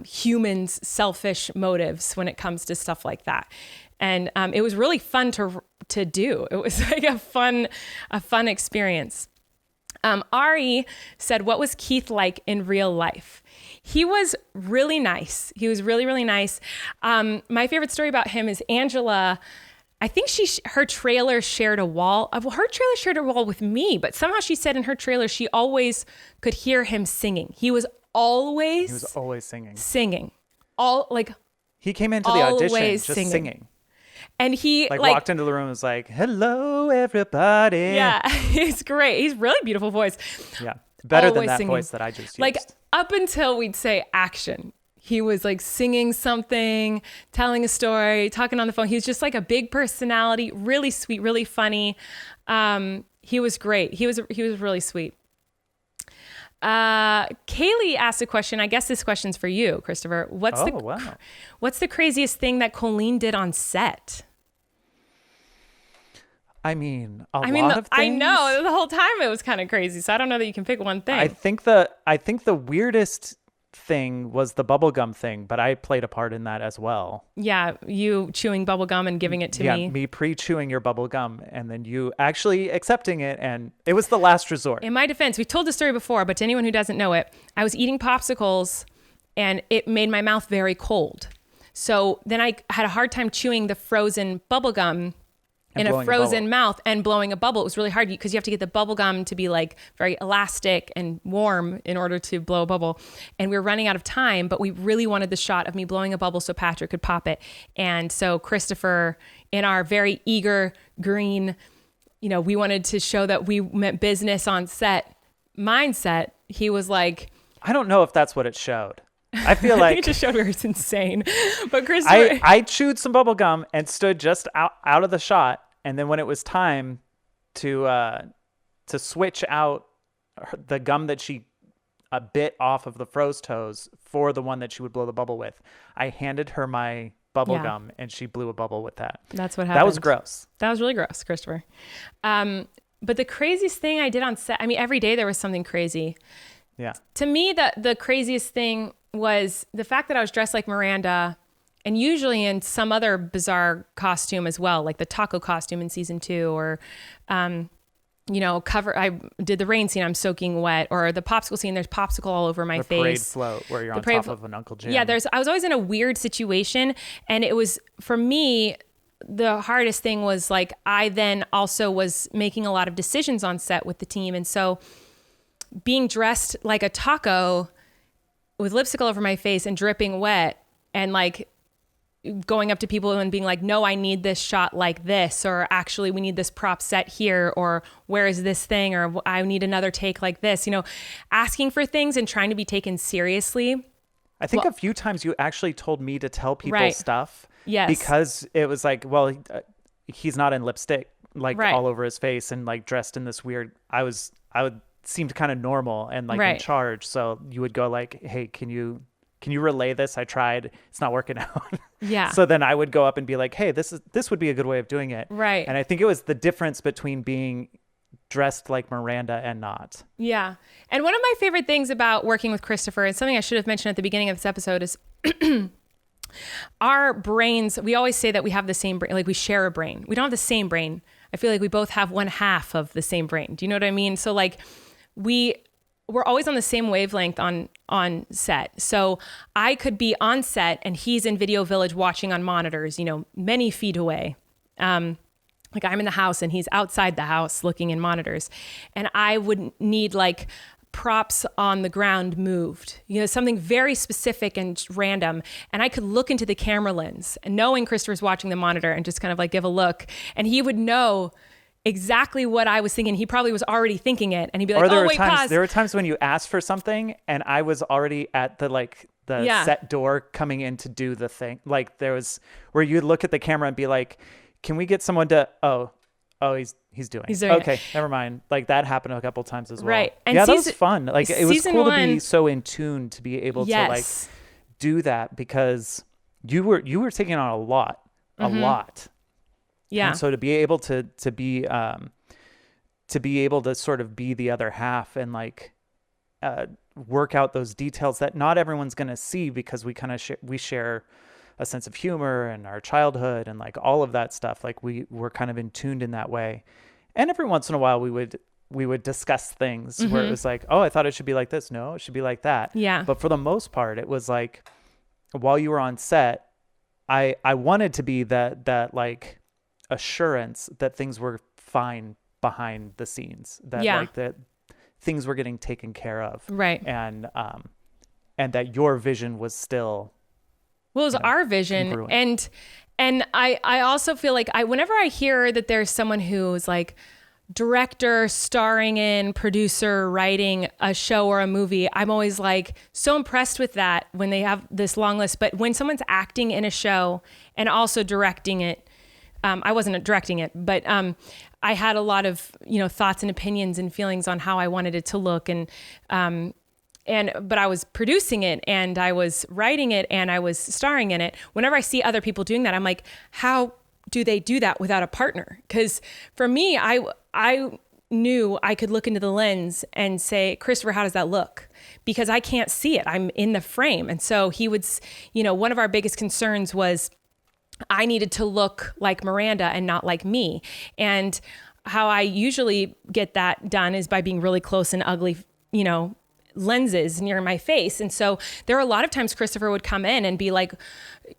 humans' selfish motives when it comes to stuff like that. And it was really fun to do. It was like a fun experience. Ari said, what was Keith like in real life? He was really nice. He was really, really nice. My favorite story about him is Angela. I think her trailer shared a wall. Her trailer shared a wall with me, but somehow she said in her trailer she always could hear him singing. He was always singing. He came into the audition just singing. And he walked into the room and was like, hello, everybody. Yeah, he's great. He's really beautiful voice. Yeah, better than that singing. voice that I just used. Like, up until we'd say action, he was like singing something, telling a story, talking on the phone. He was just like a big personality, really sweet, really funny. He was great. He was really sweet. Kaylee asked a question. I guess this question's for you, Christopher. What's the craziest thing that Colleen did on set? I mean, a lot of things. I know the whole time it was kind of crazy. So I don't know that you can pick one thing. I think the weirdest thing was the bubblegum thing, but I played a part in that as well. Yeah, you chewing bubblegum and giving it to me. Yeah, me pre-chewing your bubblegum and then you actually accepting it, and it was the last resort. In my defense, we've told the story before, but to anyone who doesn't know it, I was eating popsicles and it made my mouth very cold. So then I had a hard time chewing the frozen bubblegum in a frozen mouth and blowing a bubble. It was really hard because you have to get the bubble gum to be like very elastic and warm in order to blow a bubble. And we were running out of time, but we really wanted the shot of me blowing a bubble so Patrick could pop it. And so Christopher, in our very eager green, we wanted to show that we meant business on set mindset. He was like, I don't know if that's what it showed. I feel like he just showed where it's insane. But Christopher, I chewed some bubble gum and stood just out of the shot, and then when it was time to switch out the gum that she bit off of the froze toes for the one that she would blow the bubble with, I handed her my bubble gum and she blew a bubble with that. That's what happened. That was gross. That was really gross, Christopher. But the craziest thing I did on set, I mean, every day there was something crazy. Yeah. To me, the craziest thing was the fact that I was dressed like Miranda, and usually in some other bizarre costume as well, like the taco costume in season 2, or, I did the rain scene, I'm soaking wet, or the popsicle scene, there's popsicle all over my face. The parade float where you're on top of an Uncle Jim. Yeah, I was always in a weird situation, and it was, for me, the hardest thing was like, I then also was making a lot of decisions on set with the team, and so being dressed like a taco with lipstick all over my face and dripping wet, and like going up to people and being like, no, I need this shot like this, or actually we need this prop set here, or where is this thing, or I need another take like this, asking for things and trying to be taken seriously I think a few times you actually told me to tell people Right. stuff. Yes. Because it was like, well, he's not in lipstick, like Right. all over his face and like dressed in this weird, I would seemed kind of normal and like in Right. charge. So you would go like, hey, can you relay this? I tried, it's not working out. Yeah. So then I would go up and be like, hey, this would be a good way of doing it. Right. And I think it was the difference between being dressed like Miranda and not. Yeah. And one of my favorite things about working with Christopher, and something I should have mentioned at the beginning of this episode, is our brains, we always say that we have the same brain, like we share a brain. We don't have the same brain. I feel like we both have one half of the same brain. Do you know what I mean? So like we're always on the same wavelength on set. So I could be on set and he's in Video Village watching on monitors, many feet away. Like I'm in the house and he's outside the house looking in monitors. And I would need like props on the ground moved, something very specific and random. And I could look into the camera lens and knowing Christopher's watching the monitor and just kind of like give a look. And he would know exactly what I was thinking. He probably was already thinking it. And he'd be like, pause. There were times when you asked for something and I was already at the set door coming in to do the thing. Like there was where you'd look at the camera and be like, can we get someone to, he's doing it. Okay, never mind. Like that happened a couple times as well. Right. And that was fun. Like it was cool to be so in tune to be able to like do that because you were taking on a lot. Yeah. And so to be able to be able to sort of be the other half and like work out those details that not everyone's going to see because we kind of we share a sense of humor and our childhood and like all of that stuff. Like we're kind of in tuned in that way. And every once in a while we would discuss things where it was like, oh, I thought it should be like this. No, it should be like that. Yeah. But for the most part, it was like while you were on set, I wanted to be that like assurance that things were fine behind the scenes, that like that things were getting taken care of. Right. And that your vision was still, well, it was our vision. Congruent. And I also feel like whenever I hear that there's someone who's like director, starring in, producer, writing a show or a movie, I'm always like so impressed with that when they have this long list. But when someone's acting in a show and also directing it, I wasn't directing it, but I had a lot of, thoughts and opinions and feelings on how I wanted it to look. But I was producing it and I was writing it and I was starring in it. Whenever I see other people doing that, I'm like, how do they do that without a partner? Because for me, I knew I could look into the lens and say, Christopher, how does that look? Because I can't see it. I'm in the frame. And so he would, one of our biggest concerns was I needed to look like Miranda and not like me. And how I usually get that done is by being really close and ugly, lenses near my face. And so there are a lot of times Christopher would come in and be like,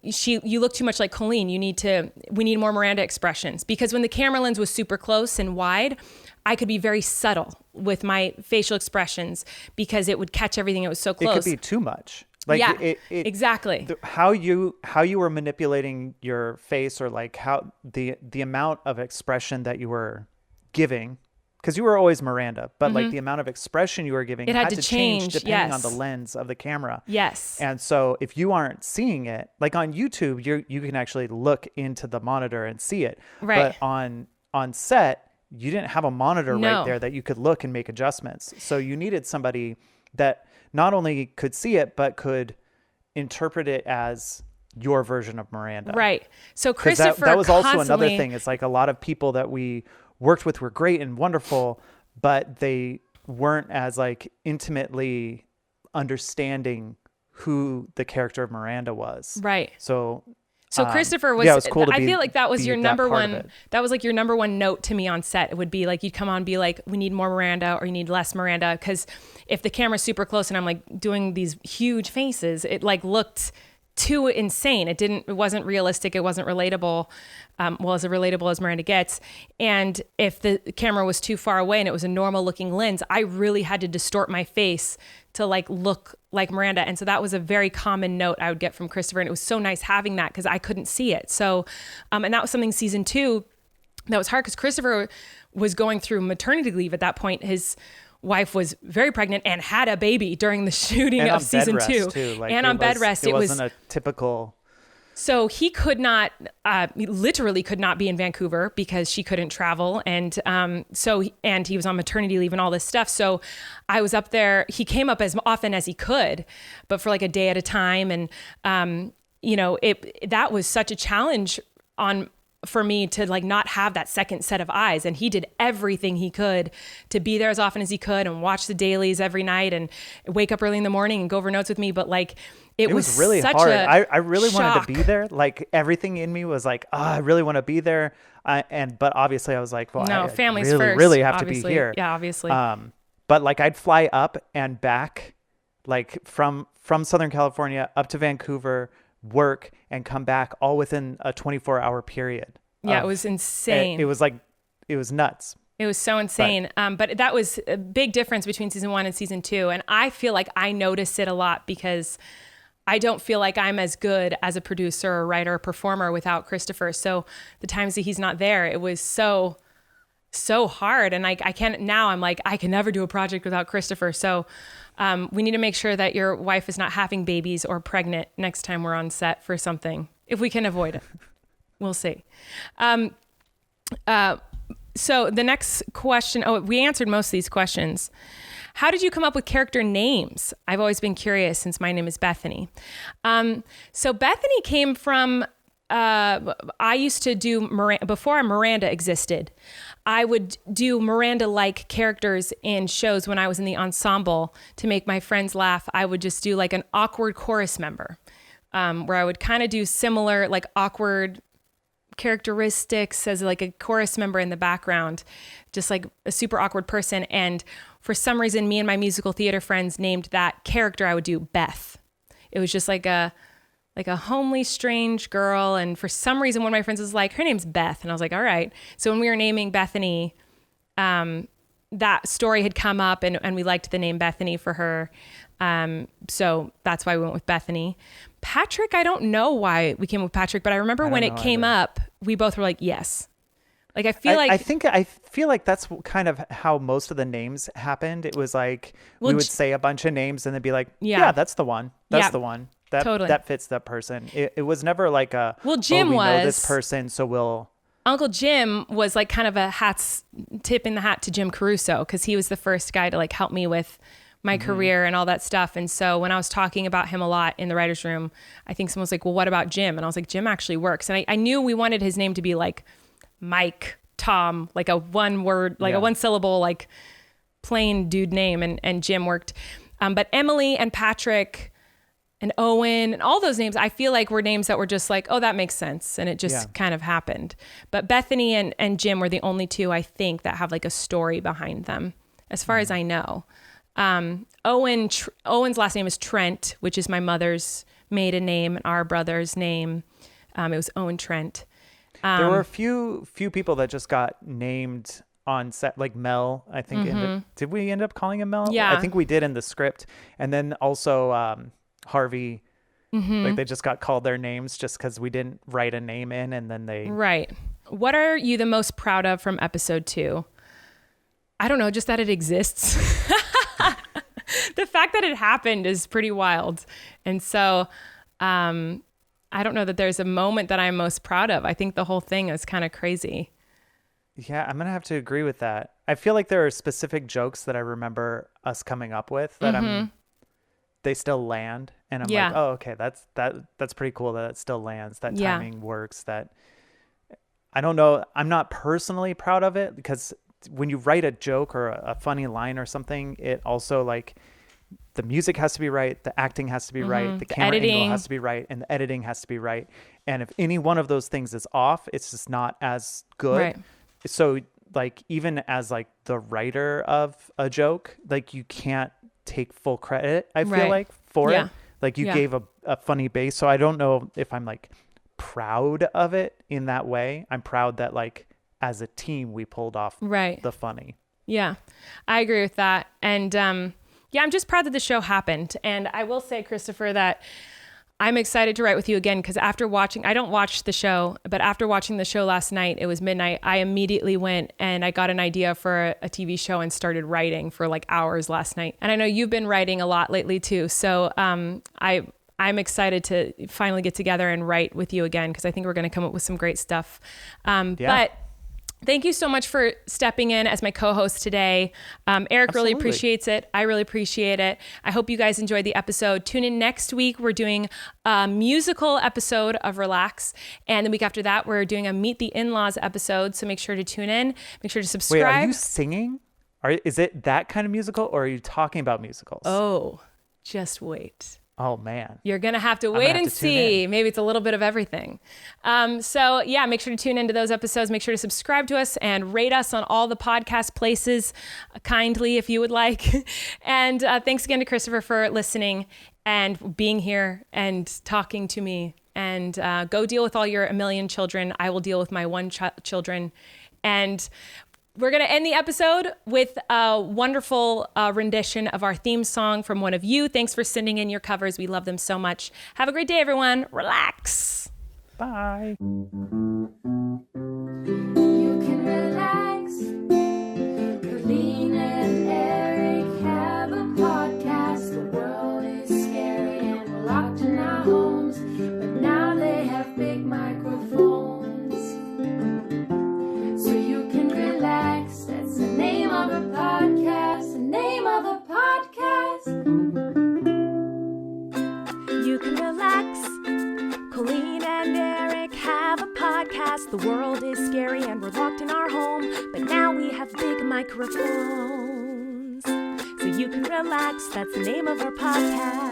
you look too much like Colleen. We need more Miranda expressions. Because when the camera lens was super close and wide, I could be very subtle with my facial expressions because it would catch everything. It was so close. It could be too much. Like exactly. How you were manipulating your face or like how the amount of expression that you were giving, because you were always Miranda, but like the amount of expression you were giving it had to change depending on the lens of the camera. Yes. And so if you aren't seeing it, like on YouTube, you can actually look into the monitor and see it. Right. But on set, you didn't have a monitor right there that you could look and make adjustments. So you needed somebody that not only could see it, but could interpret it as your version of Miranda. Right. So Christopher that was also another thing. It's like a lot of people that we worked with were great and wonderful, but they weren't as like intimately understanding who the character of Miranda was. Right. So Christopher was, it was cool to I feel like that was your number one, that was like your number one note to me on set. It would be like, you'd come on and be like, we need more Miranda or you need less Miranda. Cause if the camera's super close and I'm like doing these huge faces, it like looked too insane. It wasn't realistic. It wasn't relatable. As relatable as Miranda gets. And if the camera was too far away and it was a normal looking lens, I really had to distort my face to like look like Miranda. And so that was a very common note I would get from Christopher. And it was so nice having that because I couldn't see it. So, and that was something season 2 that was hard because Christopher was going through maternity leave at that point. His wife was very pregnant and had a baby during the shooting And of on season bed 2. rest too. Like and on bed rest. It wasn't a typical. So he could not, he literally could not be in Vancouver because she couldn't travel. And and he was on maternity leave and all this stuff. So I was up there. He came up as often as he could, but for like a day at a time. And, that was such a challenge for me to like not have that second set of eyes. And he did everything he could to be there as often as he could and watch the dailies every night and wake up early in the morning and go over notes with me. But like, it was really such hard. I really wanted to be there. Like everything in me was like, I really want to be there. But obviously I was like, well, no, I family's really, first, really have obviously. to be here. Yeah, obviously. But like I'd fly up and back, like from Southern California up to Vancouver, work and come back all within a 24-hour period. Yeah, it was insane. It was nuts. It was so insane. But that was a big difference between season 1 and season 2. And I feel like I notice it a lot because I don't feel like I'm as good as a producer or writer or performer without Christopher. So the times that he's not there, it was so hard. And I can't, now I'm like, I can never do a project without Christopher. So we need to make sure that your wife is not having babies or pregnant next time we're on set for something, if we can avoid it. We'll see. So the next question, we answered most of these questions. How did you come up with character names? I've always been curious since my name is Bethany. So Bethany came from, I used to do Miranda, before Miranda existed, I would do Miranda-like characters in shows when I was in the ensemble to make my friends laugh. I would just do like an awkward chorus member, where I would kind of do similar like awkward characteristics as like a chorus member in the background, just like a super awkward person. And for some reason, me and my musical theater friends named that character I would do Beth. It was just like a homely, strange girl. And for some reason, one of my friends was like, her name's Beth. And I was like, all right. So when we were naming Bethany, that story had come up and we liked the name Bethany for her. So that's why we went with Bethany. Patrick, I don't know why we came with Patrick, but I remember when it came up, we both were like, yes. Like, I feel like that's kind of how most of the names happened. It was like, we would say a bunch of names and then be like, yeah, that's the one. That's the one. That fits that person. It was never like Jim we was know this person, so we'll. Uncle Jim was like kind of a tip in the hat to Jim Caruso, because he was the first guy to like help me with my career and all that stuff. And so when I was talking about him a lot in the writer's room, I think someone was like, well, what about Jim? And I was like, Jim actually works. And I knew we wanted his name to be like Mike, Tom, like a one word, like a one syllable, like plain dude name. And Jim worked. But Emily and Patrick and Owen and all those names, I feel like were names that were just like, oh, that makes sense. And it just kind of happened. But Bethany and Jim were the only two, I think, that have like a story behind them, as far as I know. Owen's last name is Trent, which is my mother's maiden name and our brother's name. It was Owen Trent. There were a few people that just got named on set, like Mel, I think. Did we end up calling him Mel? Yeah. I think we did in the script. And then also Harvey, like they just got called their names just because we didn't write a name in, and then they... Right. What are you the most proud of from episode 2? I don't know, just that it exists. The fact that it happened is pretty wild. And so I don't know that there's a moment that I'm most proud of. I think the whole thing is kind of crazy. Yeah, I'm going to have to agree with that. I feel like there are specific jokes that I remember us coming up with that they still land. And I'm like, oh, okay, that's pretty cool that it still lands. That timing works. That I don't know. I'm not personally proud of it, because when you write a joke or a funny line or something, it also like the music has to be right, the acting has to be right, the camera angle has to be right, and the editing has to be right. And if any one of those things is off, it's just not as good. Right. So like, even as like the writer of a joke, like you can't take full credit, I feel like, for it. Like you gave a funny base. So I don't know if I'm like proud of it in that way. I'm proud that like as a team we pulled off the funny. Yeah, I agree with that. And I'm just proud that the show happened. And I will say, Christopher, that I'm excited to write with you again because after watching, I don't watch the show, but after watching the show last night, it was midnight. I immediately went and I got an idea for a TV show and started writing for like hours last night. And I know you've been writing a lot lately too. So I'm excited to finally get together and write with you again because I think we're going to come up with some great stuff. But thank you so much for stepping in as my co-host today. Erik really appreciates it. I really appreciate it. I hope you guys enjoyed the episode. Tune in next week. We're doing a musical episode of Relax. And the week after that, we're doing a Meet the In-Laws episode. So make sure to tune in. Make sure to subscribe. Wait, are you singing? Is it that kind of musical or are you talking about musicals? Oh, just wait. Oh, man. You're going to have to wait and see. Maybe it's a little bit of everything. So yeah, make sure to tune into those episodes. Make sure to subscribe to us and rate us on all the podcast places kindly if you would like. And thanks again to Christopher for listening and being here and talking to me. And go deal with all your 1 million children. I will deal with my 1 children. And we're going to end the episode with a wonderful rendition of our theme song from one of you. Thanks for sending in your covers. We love them so much. Have a great day, everyone. Relax. Bye. You can relax. Colleen and Erik have a podcast. The world is scary and we're locked in our homes. But now they have big microphones. So you can relax. That's the name of the podcast. The name of the podcast. You can relax. Colleen and Erik have a podcast. The world is scary and we're locked in our home. But now we have big microphones. So you can relax. That's the name of our podcast.